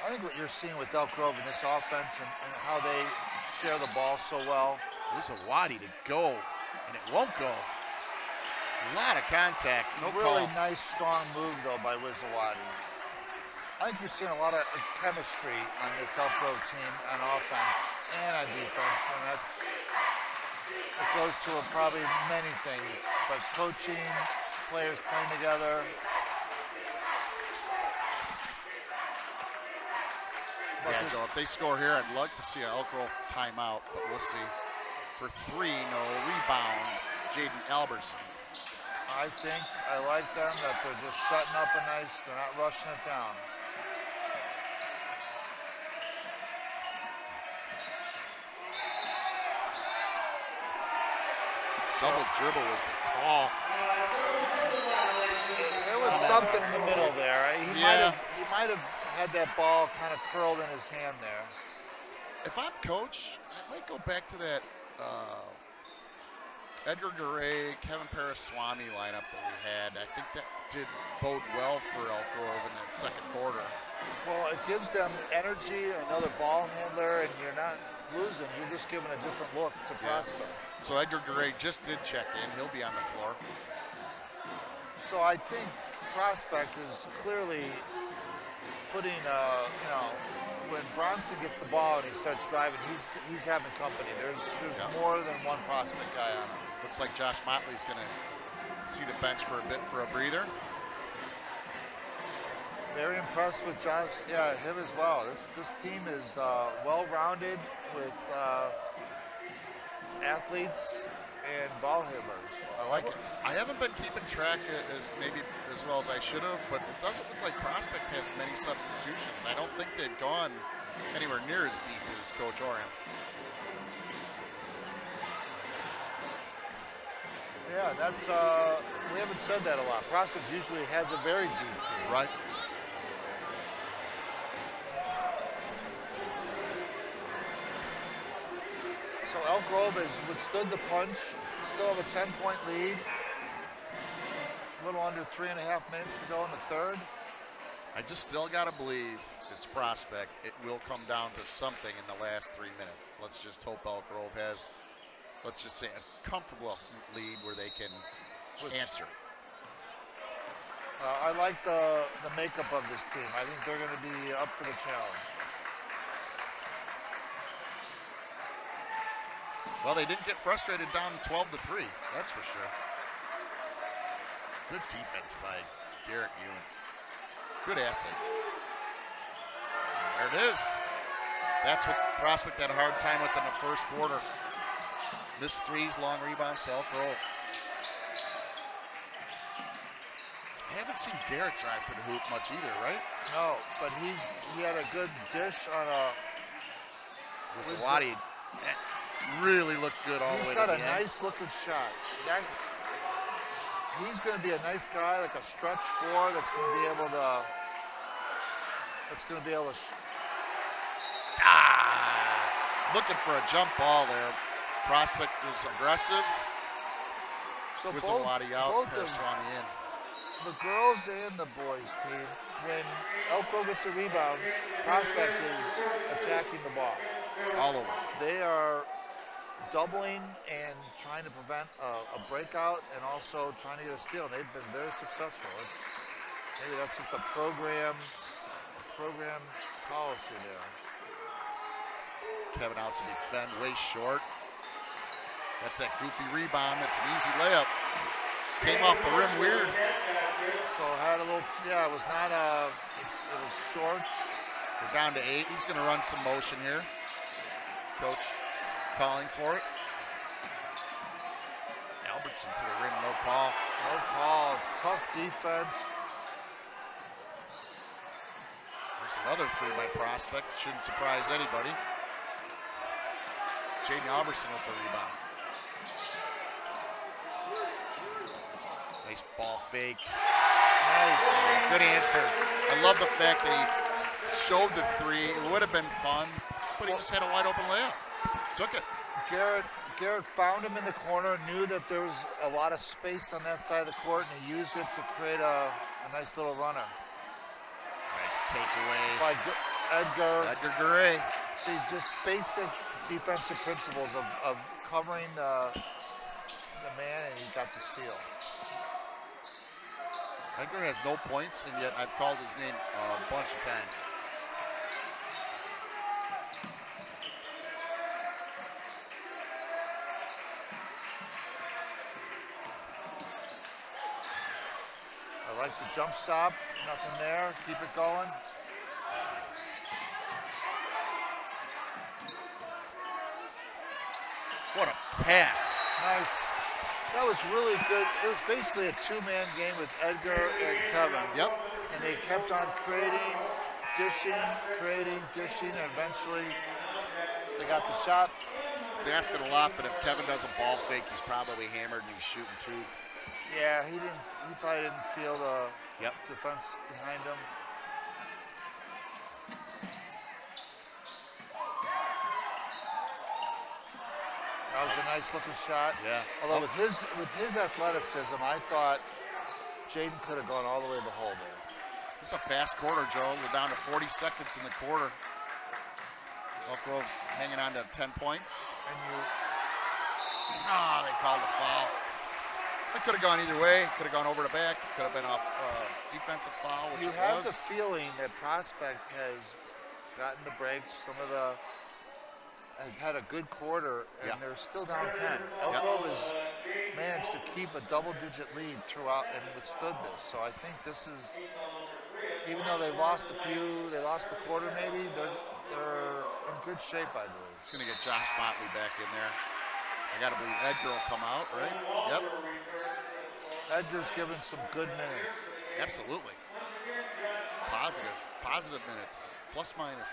I think what you're seeing with Elk Grove in this offense and how they share the ball so well. There's a Waddy to go, and it won't go. A lot of contact, no really call. nice, strong move though by Wizawadi. I think you're seeing a lot of chemistry on this Elk Grove team on offense and on defense, and it goes to probably many things, but coaching, players playing together. Yeah, Joe, if they score here, I'd like to see an Elk Grove timeout, but we'll see. For 3, no rebound, Jaden Albertson. I think I like them that they're just setting up a nice, they're not rushing it down. Double dribble was the call. There was something in the middle there. He might have had that ball kind of curled in his hand there. If I'm coach, I might go back to that Edgar Garay, Kevin Paraswamy lineup that we had. I think that did bode well for Elk Grove in that second quarter. Well, it gives them energy, another ball handler, and you're not losing. You're just giving a different look to Prospect. So Edgar Garay just did check in. He'll be on the floor. So I think Prospect is clearly putting, when Bronson gets the ball and he starts driving, he's having company. There's more than one Prospect guy on him. Looks like Josh Motley's going to see the bench for a bit for a breather. Very impressed with Josh. Yeah, him as well. This team is well-rounded with athletes and ball handlers. I like it. I haven't been keeping track as well as I should have, but it doesn't look like Prospect has many substitutions. I don't think they've gone anywhere near as deep as Coach Orion. Yeah, that's we haven't said that a lot. Prospect usually has a very deep team. Right. So Elk Grove has withstood the punch. Still have a 10-point lead. A little under 3.5 minutes to go in the third. I just still got to believe it's Prospect. It will come down to something in the last 3 minutes. Let's just hope Elk Grove has, let's just say, a comfortable lead where they can answer. I like the makeup of this team. I think they're going to be up for the challenge. Well, they didn't get frustrated down 12-3. That's for sure. Good defense by Garrett Ewan. Good athlete. There it is. That's what Prospect had a hard time with in the first quarter. Missed threes, long rebounds to Elk Grove. I haven't seen Garrett drive to the hoop much either, right? No, but he had a good dish on a. Wisawati really looked good all the way to the end. He's got a nice looking shot. He's going to be a nice guy, like a stretch four that's going to be able to. Looking for a jump ball there. Prospect was aggressive. So Wisawati out, Perswani in. The girls and the boys team, when Elk Grove gets a rebound, Prospect is attacking the ball. All over. They are doubling and trying to prevent a breakout and also trying to get a steal. They've been very successful. Maybe that's just a program policy there. Kevin out to defend, way short. That's that goofy rebound. That's an easy layup. Came off the rim weird. So had a little, it was not it was short. We're down to 8. He's going to run some motion here. Coach calling for it. Albertson to the rim, no call. No call, tough defense. There's another three by Prospect. Shouldn't surprise anybody. Jaden Albertson with the rebound. Nice ball fake. Nice. Good answer. I love the fact that he showed the three. It would have been fun, but he just had a wide open layup. Took it. Garrett found him in the corner, knew that there was a lot of space on that side of the court, and he used it to create a nice little runner. Nice takeaway By Edgar. Edgar Garay. See, just basic defensive principles of covering the man, and he got the steal. Edgar has no points, and yet I've called his name a bunch of times. I like the jump stop. Nothing there. Keep it going. What a pass. Nice. That was really good. It was basically a two-man game with Edgar and Kevin. Yep. And they kept on creating, dishing, and eventually they got the shot. It's asking a lot, but if Kevin does a ball fake, he's probably hammered and he's shooting two. Yeah, he probably didn't feel the defense behind him. That was a nice looking shot. Yeah. Although with his athleticism, I thought Jaden could have gone all the way to the hole there. It's a fast quarter, Joe. We're down to 40 seconds in the quarter. Elk Grove hanging on to 10 points. And they called a foul. It could have gone either way. Could have gone over the back. Could have been off defensive foul, which you it have was. the feeling that Prospect has gotten the breaks. Has had a good quarter, and they're still down 10. Elk Grove has managed to keep a double-digit lead throughout and withstood this. So I think this is, even though they lost a few, they lost a quarter maybe, they're in good shape, I believe. It's going to get Josh Motley back in there. I got to believe Edgar will come out, right? Yep. Edgar's given some good minutes. Absolutely. Positive minutes, plus minus.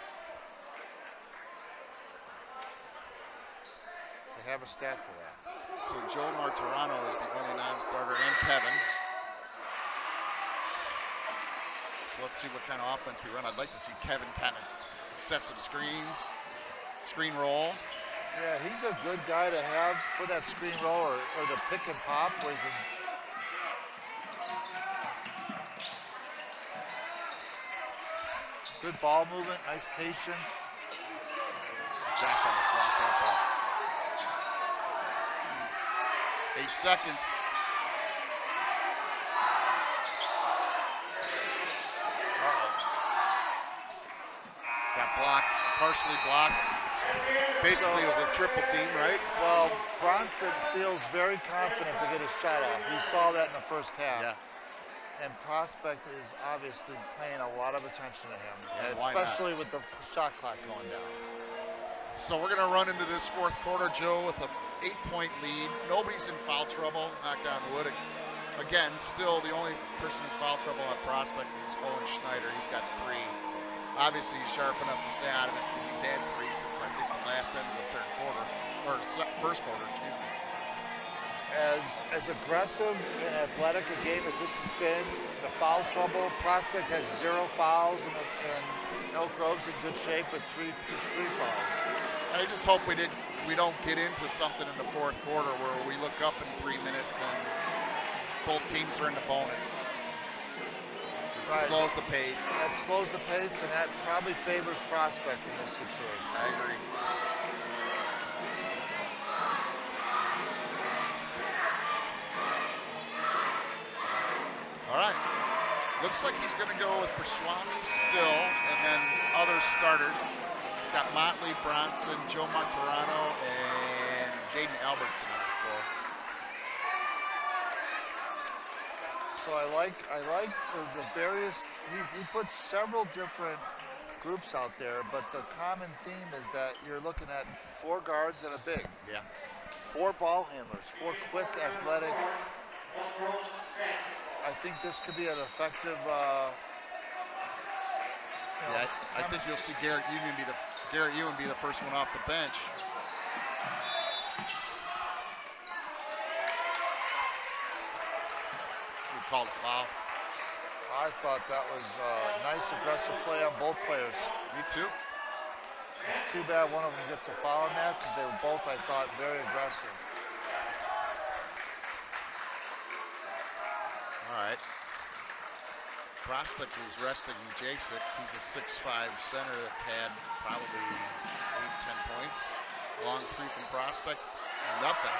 They have a stat for that. So Joe Martirano is the only non-starter, and Kevin. So let's see what kind of offense we run. I'd like to see Kevin kind of set some screens, screen roll. Yeah, he's a good guy to have for that screen roll or the pick and pop where you can. Good ball movement, nice patience. Josh almost lost that ball. 8 seconds. Got blocked, partially blocked. Basically, it was a triple team, right? Well, Bronson feels very confident to get his shot off. We saw that in the first half. Yeah. And Prospect is obviously paying a lot of attention to him, And and why not? especially with the shot clock going down. So we're going to run into this fourth quarter, Joe, with a 8-point lead. Nobody's in foul trouble, knock on wood. Again, still the only person in foul trouble at Prospect is Owen Schneider. He's got 3. Obviously, he's sharp enough to stay out of it because he's had 3 since I think the last end of the third quarter, or first quarter, excuse me. As aggressive and athletic a game as this has been, the foul trouble, Prospect has 0 fouls, and Elk Grove's in good shape with just 3 fouls. I just hope we don't get into something in the fourth quarter where we look up in 3 minutes and both teams are in the bonus. It slows the pace. That slows the pace, and that probably favors Prospect in this situation. I agree. All right. Looks like he's going to go with Perswami still, and then other starters. He's got Motley, Bronson, Joe Martorano, and Jaden Albertson on the floor. So I like the various. He puts several different groups out there, but the common theme is that you're looking at 4 guards and a big. Yeah. 4 ball handlers, 4 quick, athletic. I think this could be an effective. Yeah, I think you'll see Garrett Ewan be the first one off the bench. We called a foul. I thought that was a nice aggressive play on both players. Me too. It's too bad one of them gets a foul on that because they were both, I thought, very aggressive. All right. Prospect is resting Jacek. He's a 6'5" center that had probably 8-10 points. Long 3 from Prospect. Nothing.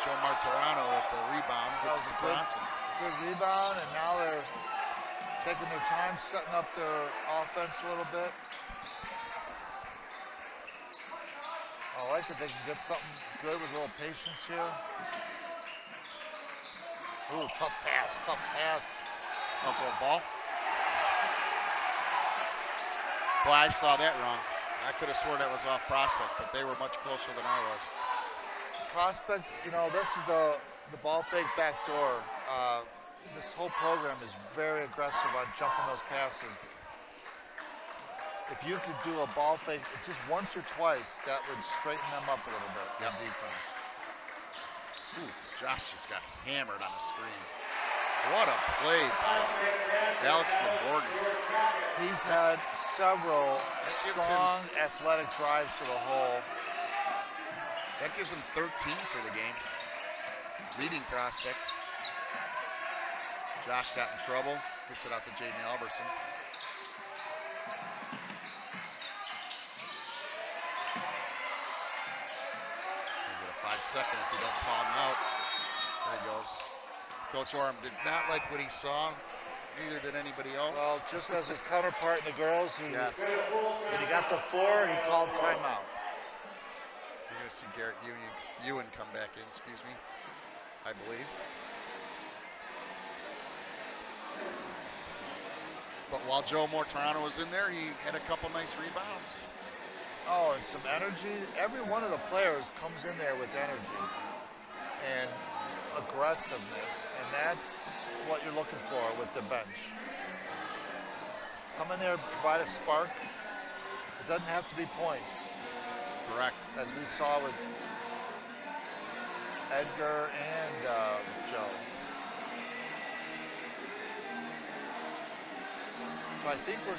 Joe Martorano with the rebound gets to Bronson. Good rebound, and now they're taking their time, setting up their offense a little bit. I like it. They can get something good with a little patience here. Ooh, tough pass, tough pass. Uncle ball. Boy, I saw that wrong. I could have sworn that was off Prospect, but they were much closer than I was. Prospect, this is the ball fake back door. This whole program is very aggressive on jumping those passes. If you could do a ball fake just once or twice, that would straighten them up a little bit on defense. Ooh, Josh just got hammered on the screen. What a play by Alex Gregorgas. He's had several strong athletic drives to the hole. That gives him 13 for the game. Leading Prospect. Josh got in trouble. Gets it out to Jaden Albertson. He'll get a 5-second if he doesn't call him out. There he goes. Coach Orem did not like what he saw. Neither did anybody else. Well, just as his counterpart in the girls, when he got to 4, he called timeout. You're going to see Garrett Ewan come back in, excuse me, I believe. But while Joe Martorano was in there, he had a couple nice rebounds. Oh, and some energy. Every one of the players comes in there with energy and aggressiveness, and that's what you're looking for with the bench. Come in there, provide a spark. It doesn't have to be points. Correct. As we saw with Edgar and Joe. I think we're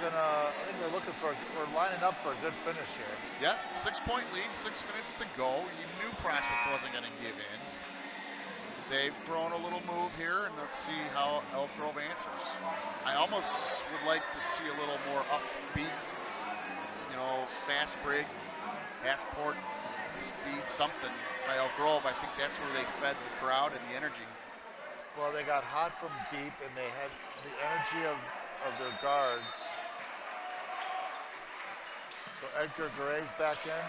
lining up for a good finish here. Yeah, 6-point lead, 6 minutes to go. You knew Prospect wasn't going to give in. They've thrown a little move here, and let's see how Elk Grove answers. I almost would like to see a little more upbeat, fast break, half-court speed, something by Elk Grove. I think that's where they fed the crowd and the energy. Well, they got hot from deep, and they had the energy of their guards. So Edgar Garay's back in.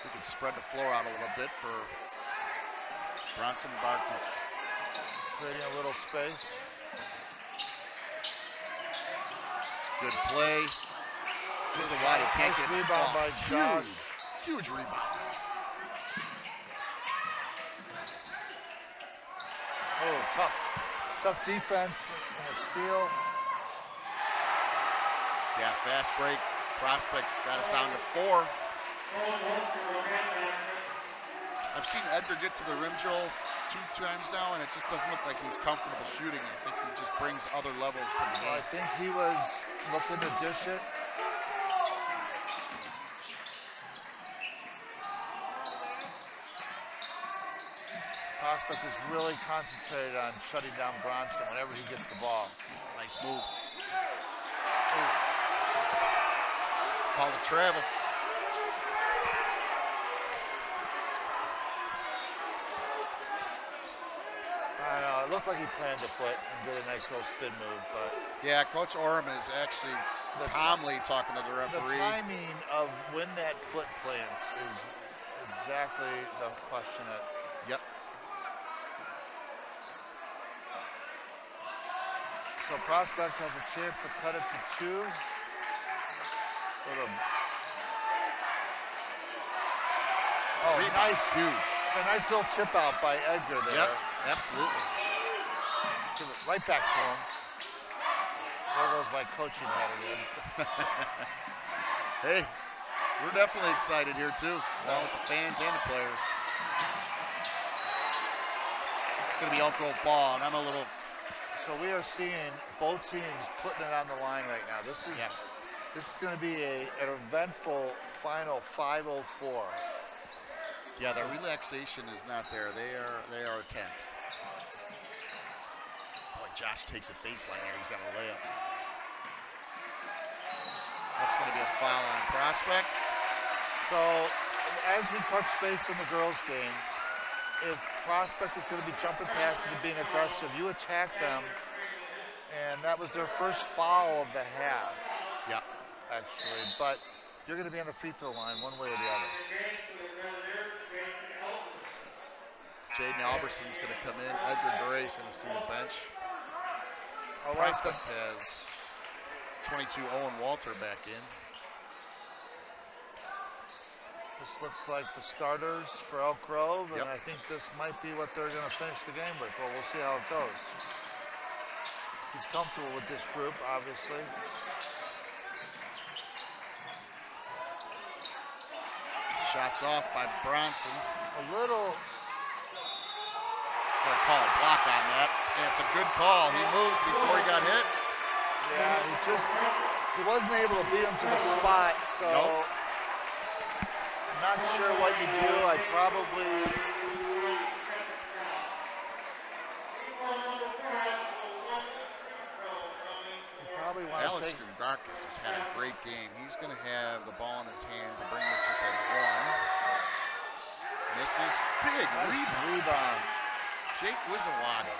We can spread the floor out a little bit for Bronson Barton. Creating a little space. Good play. There's a lot of nice rebound by Josh. Huge rebound. Oh, tough defense and a steal. Yeah, fast break. Prospects got it down to 4. I've seen Edgar get to the rim, Joel, 2 times now, and it just doesn't look like he's comfortable shooting. I think he just brings other levels to the game. I think he was looking to dish it. Prospect is really concentrated on shutting down Bronson whenever he gets the ball. Nice move. Ooh. Call to travel. I know, it looked like he planned the foot and did a nice little spin move, but... Yeah, Coach Orem is actually calmly talking to the referee. The timing of when that foot plants is exactly the question. Yep. So Prospect has a chance to cut it to 2. Oh, rebound. Nice. Huge. A nice little tip out by Edgar there. Yep, absolutely. Give it right back to him. There goes my coaching hat again. Hey, we're definitely excited here too, along with the fans and the players. It's going to be Elk Grove ball, and I'm a little... So we are seeing both teams putting it on the line right now. This is going to be an eventful final 5:04. Yeah, the relaxation is not there. They are tense. Boy, Josh takes a baseline here. He's got a layup. That's going to be a foul on Prospect. So as we touch base in the girls' game, if Prospect is going to be jumping passes and being aggressive, you attack them, and that was their first foul of the half. Yeah, actually, but you're going to be on the free throw line one way or the other. Jaden Alberson's going to come in. Edgar Garay's going to see the bench. All right, Prospect has 22 Owen Walter back in. This looks like the starters for Elk Grove, and Yep. I think this might be what they're going to finish the game with, but we'll see how it goes. He's comfortable with this group, obviously. Shots off by Bronson. A little... Gonna call a block on that, and it's a good call. He moved before he got hit. Yeah, he wasn't able to beat him to the spot, so... Nope. I'm not sure what you do. I probably... want to Alex take... Gargakis has had a great game. He's going to have the ball in his hand to bring this within 1. Misses. Big rebound. Jake Wizawadi.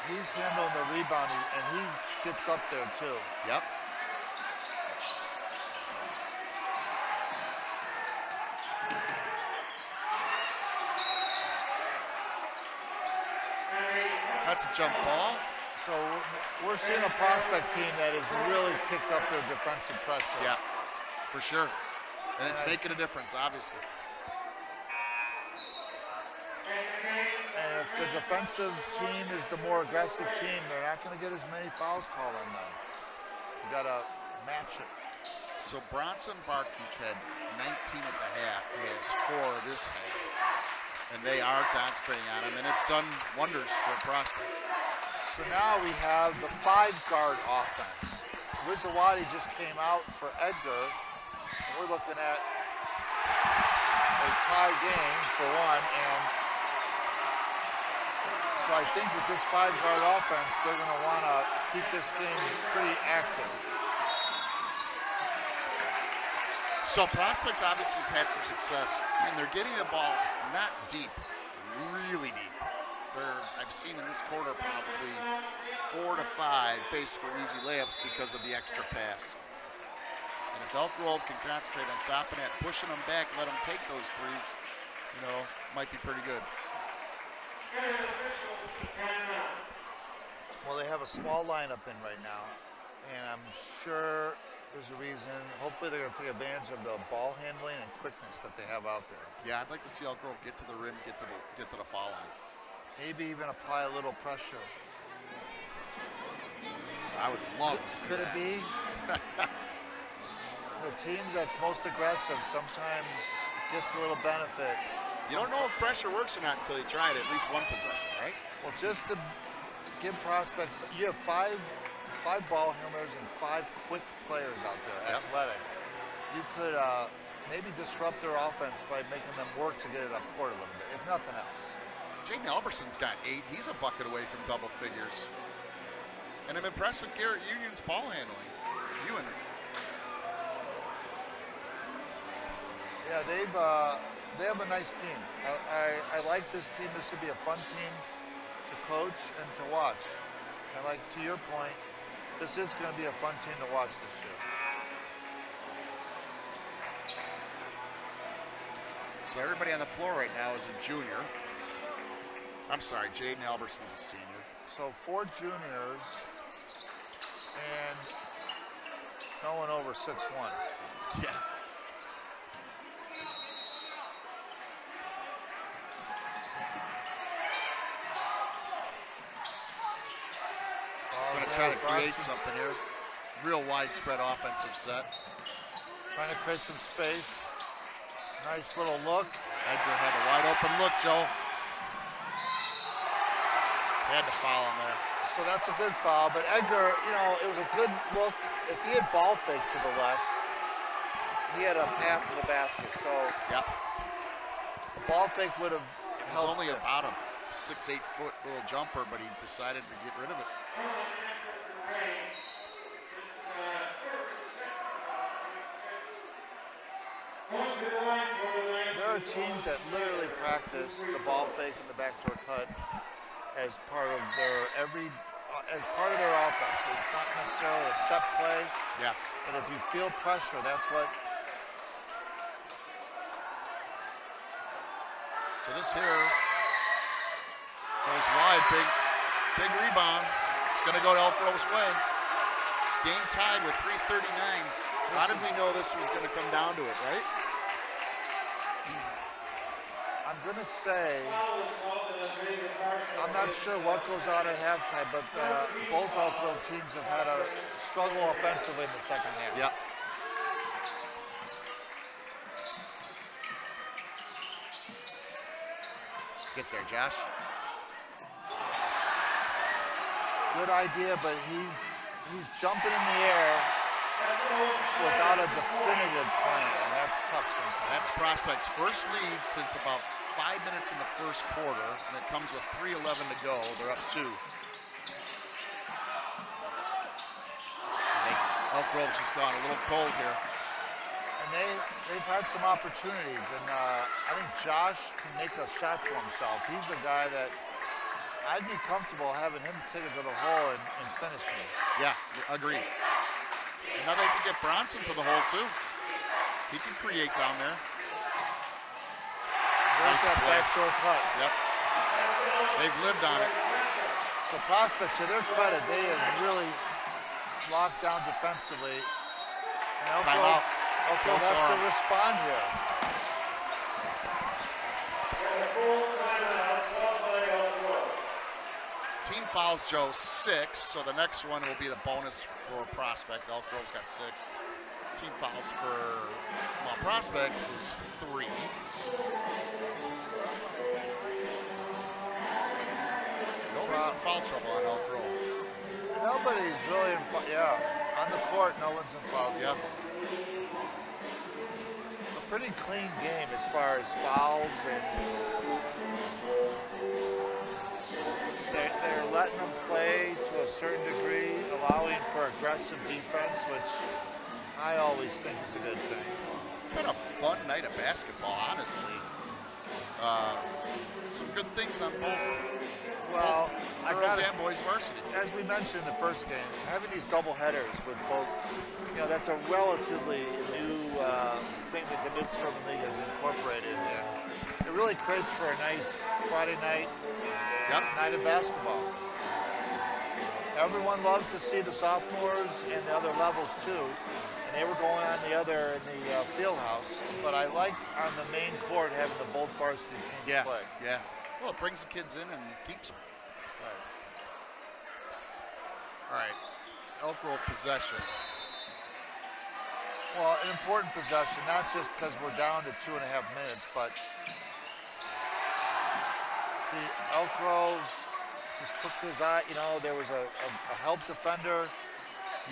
He's handling the rebound, and he gets up there too. Yep. That's a jump ball. So we're seeing a Prospect team that has really kicked up their defensive pressure. Yeah, for sure. And it's making a difference, obviously. And if the defensive team is the more aggressive team, they're not going to get as many fouls called on them. You got to match it. So Bronson Bartuch had 19 at the half. He has 4 this half. And they are concentrating on him, and it's done wonders for Prospect. So now we have the 5-guard offense. Wizawati just came out for Edgar, and we're looking at a tie game for one, and so I think with this 5-guard offense, they're going to want to keep this game pretty active. So Prospect obviously has had some success, and they're getting the ball not deep, really deep. I've seen in this quarter probably 4 to 5 basically easy layups because of the extra pass. And if Elk Grove can concentrate on stopping it, pushing them back, let them take those threes, might be pretty good. Well, they have a small lineup in right now, and I'm sure there's a reason. Hopefully they're going to take advantage of the ball handling and quickness that they have out there. Yeah, I'd like to see Elk Grove get to the rim, get to the foul line. Maybe even apply a little pressure. I would love to see Could that. it be? The team that's most aggressive sometimes gets a little benefit. You don't know if pressure works or not until you try it at least one possession, right? Well, just to give prospects, you have five ball handlers and 5 quick players out there, athletic. You could maybe disrupt their offense by making them work to get it up court a little bit, if nothing else. Jaden Alberson's got 8. He's a bucket away from double figures. And I'm impressed with Garrett Union's ball handling. Ewan. Yeah, they have a nice team. I like this team. This would be a fun team to coach and to watch. And like to your point, this is going to be a fun team to watch this year. So everybody on the floor right now is a junior. I'm sorry, Jaden Alberson's a senior. So 4 juniors and no one over 6'1". Yeah. I'm going to try to create something here. Real widespread offensive set. Trying to create some space. Nice little look. Edgar had a wide open look, Joe. Had to foul him there. So that's a good foul, but Edgar, it was a good look. If he had ball fake to the left, he had a path to the basket. So yep. The ball fake would have It was only about a 6-8 foot little jumper, but he decided to get rid of it. There are teams that literally practice the ball fake and the backdoor cut as part of their offense. It's not necessarily a set play. Yeah. But if you feel pressure, that's what. So this here goes wide, big rebound. It's going to go to Elk Grove's way. Game tied with 3:39. How did we know this was going to come down to it, right? I'm going to say, I'm not sure what goes on at halftime, but both Elk Grove teams have had a struggle offensively in the second half. Yep. Get there, Josh. Good idea, but he's jumping in the air without a definitive plan, and that's tough sometimes. That's Prospect's first lead since about 5 minutes in the first quarter, and it comes with 3:11 to go. They're up 2. Elk Grove's just gone a little cold here. And they've had some opportunities, and I think Josh can make a shot for himself. He's the guy that I'd be comfortable having him take it to the hole and finishing. Yeah, agreed. And I'd like to get Bronson to the hole too. He can create down there. There's Nice that play. backdoor cut. Yep. They've lived on it. The Prospect, to their credit, they have really locked down defensively. And Elk Timeout. Grove has to respond here. Team fouls, Joe, 6, so the next one will be the bonus for Prospect. Elk Grove's got 6. Team fouls for Prospect is 3. foul trouble on Elk Grove. Nobody's really on the court, no one's in foul Yep. trouble. A pretty clean game as far as fouls, and they're letting them play to a certain degree, allowing for aggressive defense, which I always think is a good thing. It's been a fun night of basketball, honestly. Some good things on both girls and boys varsity. As we mentioned in the first game, having these double headers with both, that's a relatively new thing that the Mid-Suburban League has incorporated, and it really creates for a nice Friday night night of basketball. Everyone loves to see the sophomores and the other levels too, and they were going on in the field house, but I like on the main court having the both varsity teams play. Yeah. Well, it brings the kids in and keeps them. All right. Elk Grove possession. Well, an important possession, not just because we're down to 2.5 minutes, but see, Elk Grove just took his eye. There was a help defender.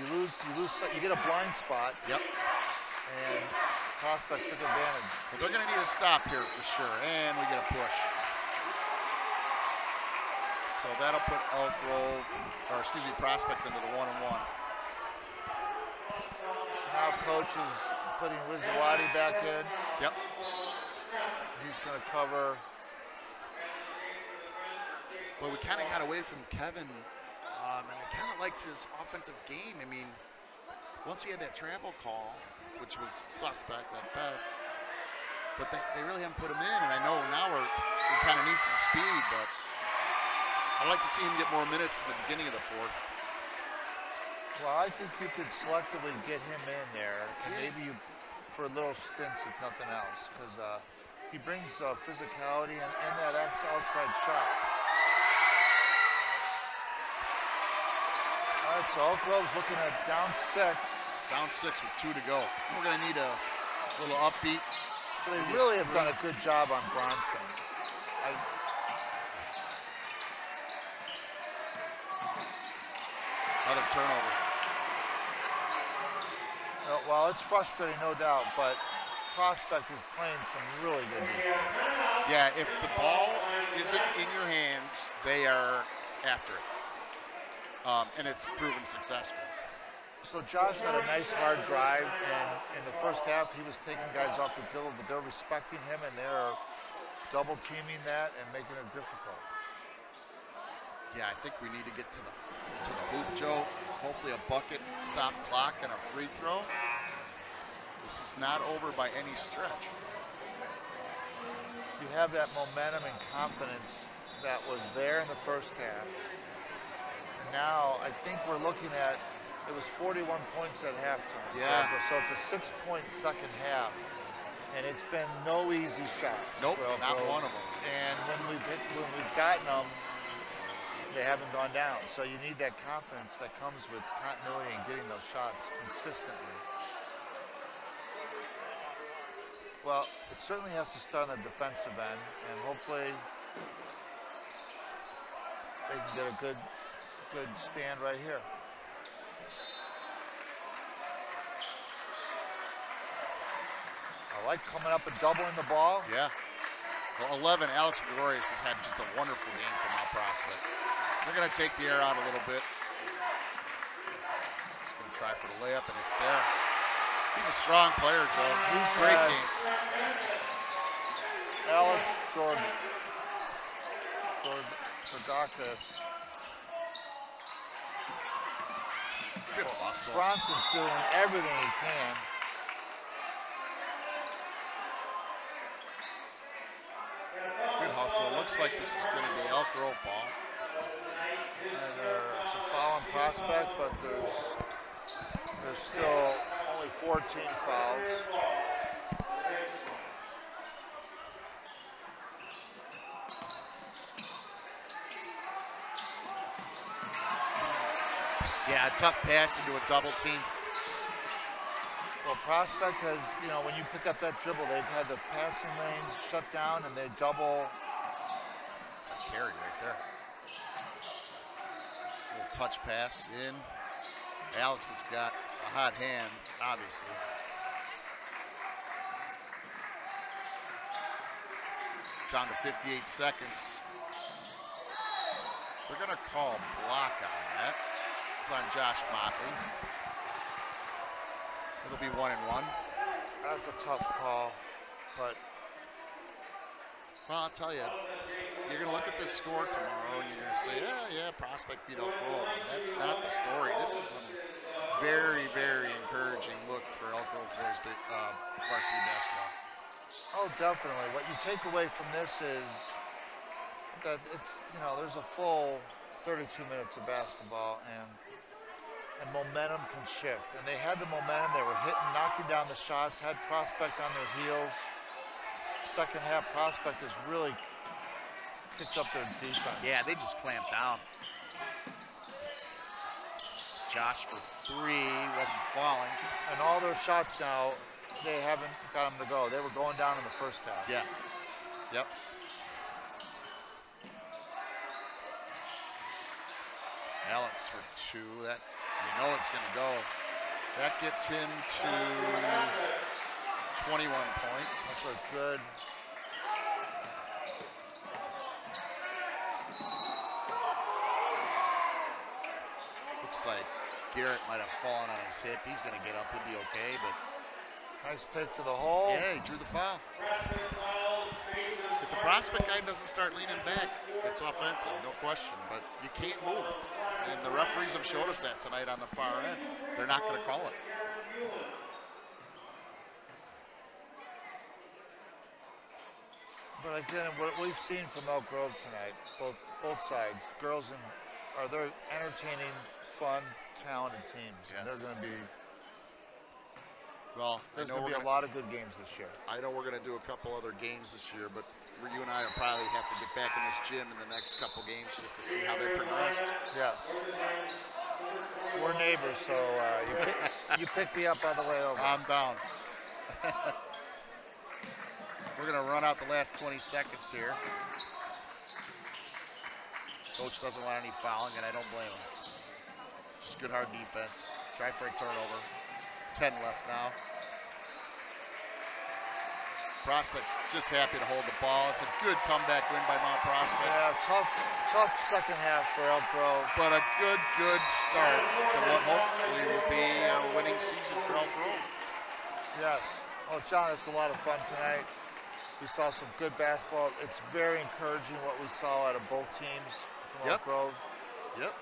You get a blind spot. Yep. And Prospect took advantage. Well, they're going to need a stop here for sure, and we get a push. So that'll put Prospect into the 1-on-1. So now coach is putting Wizawadi back in. Yep. He's going to cover. Well, we kind of got away from Kevin, and I kind of liked his offensive game. I mean, once he had that travel call, which was suspect at best, but they really haven't put him in, and I know now we kind of need some speed, but I'd like to see him get more minutes at the beginning of the fourth. Well, I think you could selectively get him in there, and maybe for little stints, if nothing else, because he brings physicality and that outside shot. All right, so Elk Grove's looking at down 6. Down 6 with 2 to go. We're going to need a little upbeat. So they really have done a good job on Bronson. Another turnover. Well, it's frustrating, no doubt, but Prospect is playing some really good defense. Yeah, if the ball isn't in your hands, they are after it. And it's proven successful. So Josh had a nice hard drive, and in the first half, he was taking guys off the dribble, but they're respecting him, and they're double teaming that and making it difficult. Yeah, I think we need to get to the hoop, Joe. Hopefully a bucket, stop clock, and a free throw. This is not over by any stretch. You have that momentum and confidence that was there in the first half. And now I think we're looking at, it was 41 points at halftime. Yeah. So it's a 6-point second half. And it's been no easy shots. Nope, not one of them. And when we've gotten them, they haven't gone down. So you need that confidence that comes with continuity and getting those shots consistently. Well, it certainly has to start on the defensive end, and hopefully they can get a good stand right here. I like coming up and doubling the ball. Yeah. Well, 11, Alex Gregorius has had just a wonderful game from Mount Prospect. They're going to take the air out a little bit. He's going to try for the layup, and it's there. He's a strong player, Joe. He's a great game. Alex Jordakis. Good hustle. Bronson's doing everything he can. Good hustle. Looks like this is going to be Elk Grove ball. And it's a foul on Prospect, but there's still only 14 fouls. Yeah, a tough pass into a double team. Well, Prospect has, when you pick up that dribble, they've had the passing lanes shut down and they double. It's a carry right there. Little touch pass in. Alex has got a hot hand, obviously. Down to 58 seconds. They're going to call a block on that. It's on Josh Motley. It'll be 1-1. That's a tough call, but. Well, I'll tell you, you're going to look at this score tomorrow and you're going to say, yeah, Prospect beat Elk Grove. That's not the story. This is a very, very encouraging look for Elk Grove boys varsity basketball. Oh, definitely. What you take away from this is that it's, there's a full 32 minutes of basketball and momentum can shift. And they had the momentum. They were hitting, knocking down the shots, had Prospect on their heels. Second half, Prospect has really picked up their defense. Yeah, they just clamped down. Josh for three, wasn't falling. And all their shots now, they haven't got them to go. They were going down in the first half. Yeah. Yep. Alex for two. That's, it's going to go. That gets him to 21 points. That's what's good. Looks like Garrett might have fallen on his hip. He's going to get up. He'll be okay, but. Nice take to the hole. Yeah, he drew the foul. If the Prospect guy doesn't start leaning back, it's offensive, no question, but you can't move. And the referees have showed us that tonight on the far end. They're not going to call it. But again, what we've seen from Elk Grove tonight, both sides, they're entertaining, fun, talented teams. Yes. And they're going to be. Well, there's going to be a lot of good games this year. I know we're going to do a couple other games this year, but you and I will probably have to get back in this gym in the next couple games just to see how they progress. Yes. We're neighbors, so you pick me up on the way over. I'm down. We're going to run out the last 20 seconds here. Coach doesn't want any fouling, and I don't blame him. Just good hard defense. Try for a turnover. 10 left now. Prospect's just happy to hold the ball. It's a good comeback win by Mount Prospect. Yeah, tough second half for Elk Grove. But a good start to what hopefully will be a winning season for Elk Grove. Yes. Well, John, it's a lot of fun tonight. We saw some good basketball. It's very encouraging what we saw out of both teams from Elk Grove. Yep.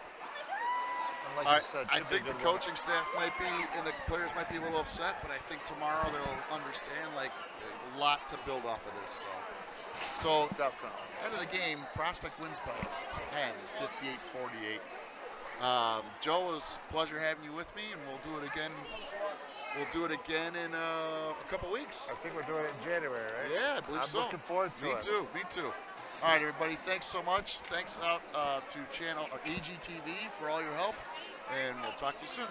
And like you said, I think the coaching staff might be, and the players might be a little upset, but I think tomorrow they'll understand a lot to build off of this. So definitely. End of the game, Prospect wins by 10, 58-48. Joe, it was a pleasure having you with me, and we'll do it again. We'll do it again in a couple weeks. I think we're doing it in January, right? Yeah, I believe so. I'm looking forward to it. Me too. All right, everybody, thanks so much. Thanks out to channel EGTV for all your help, and we'll talk to you soon.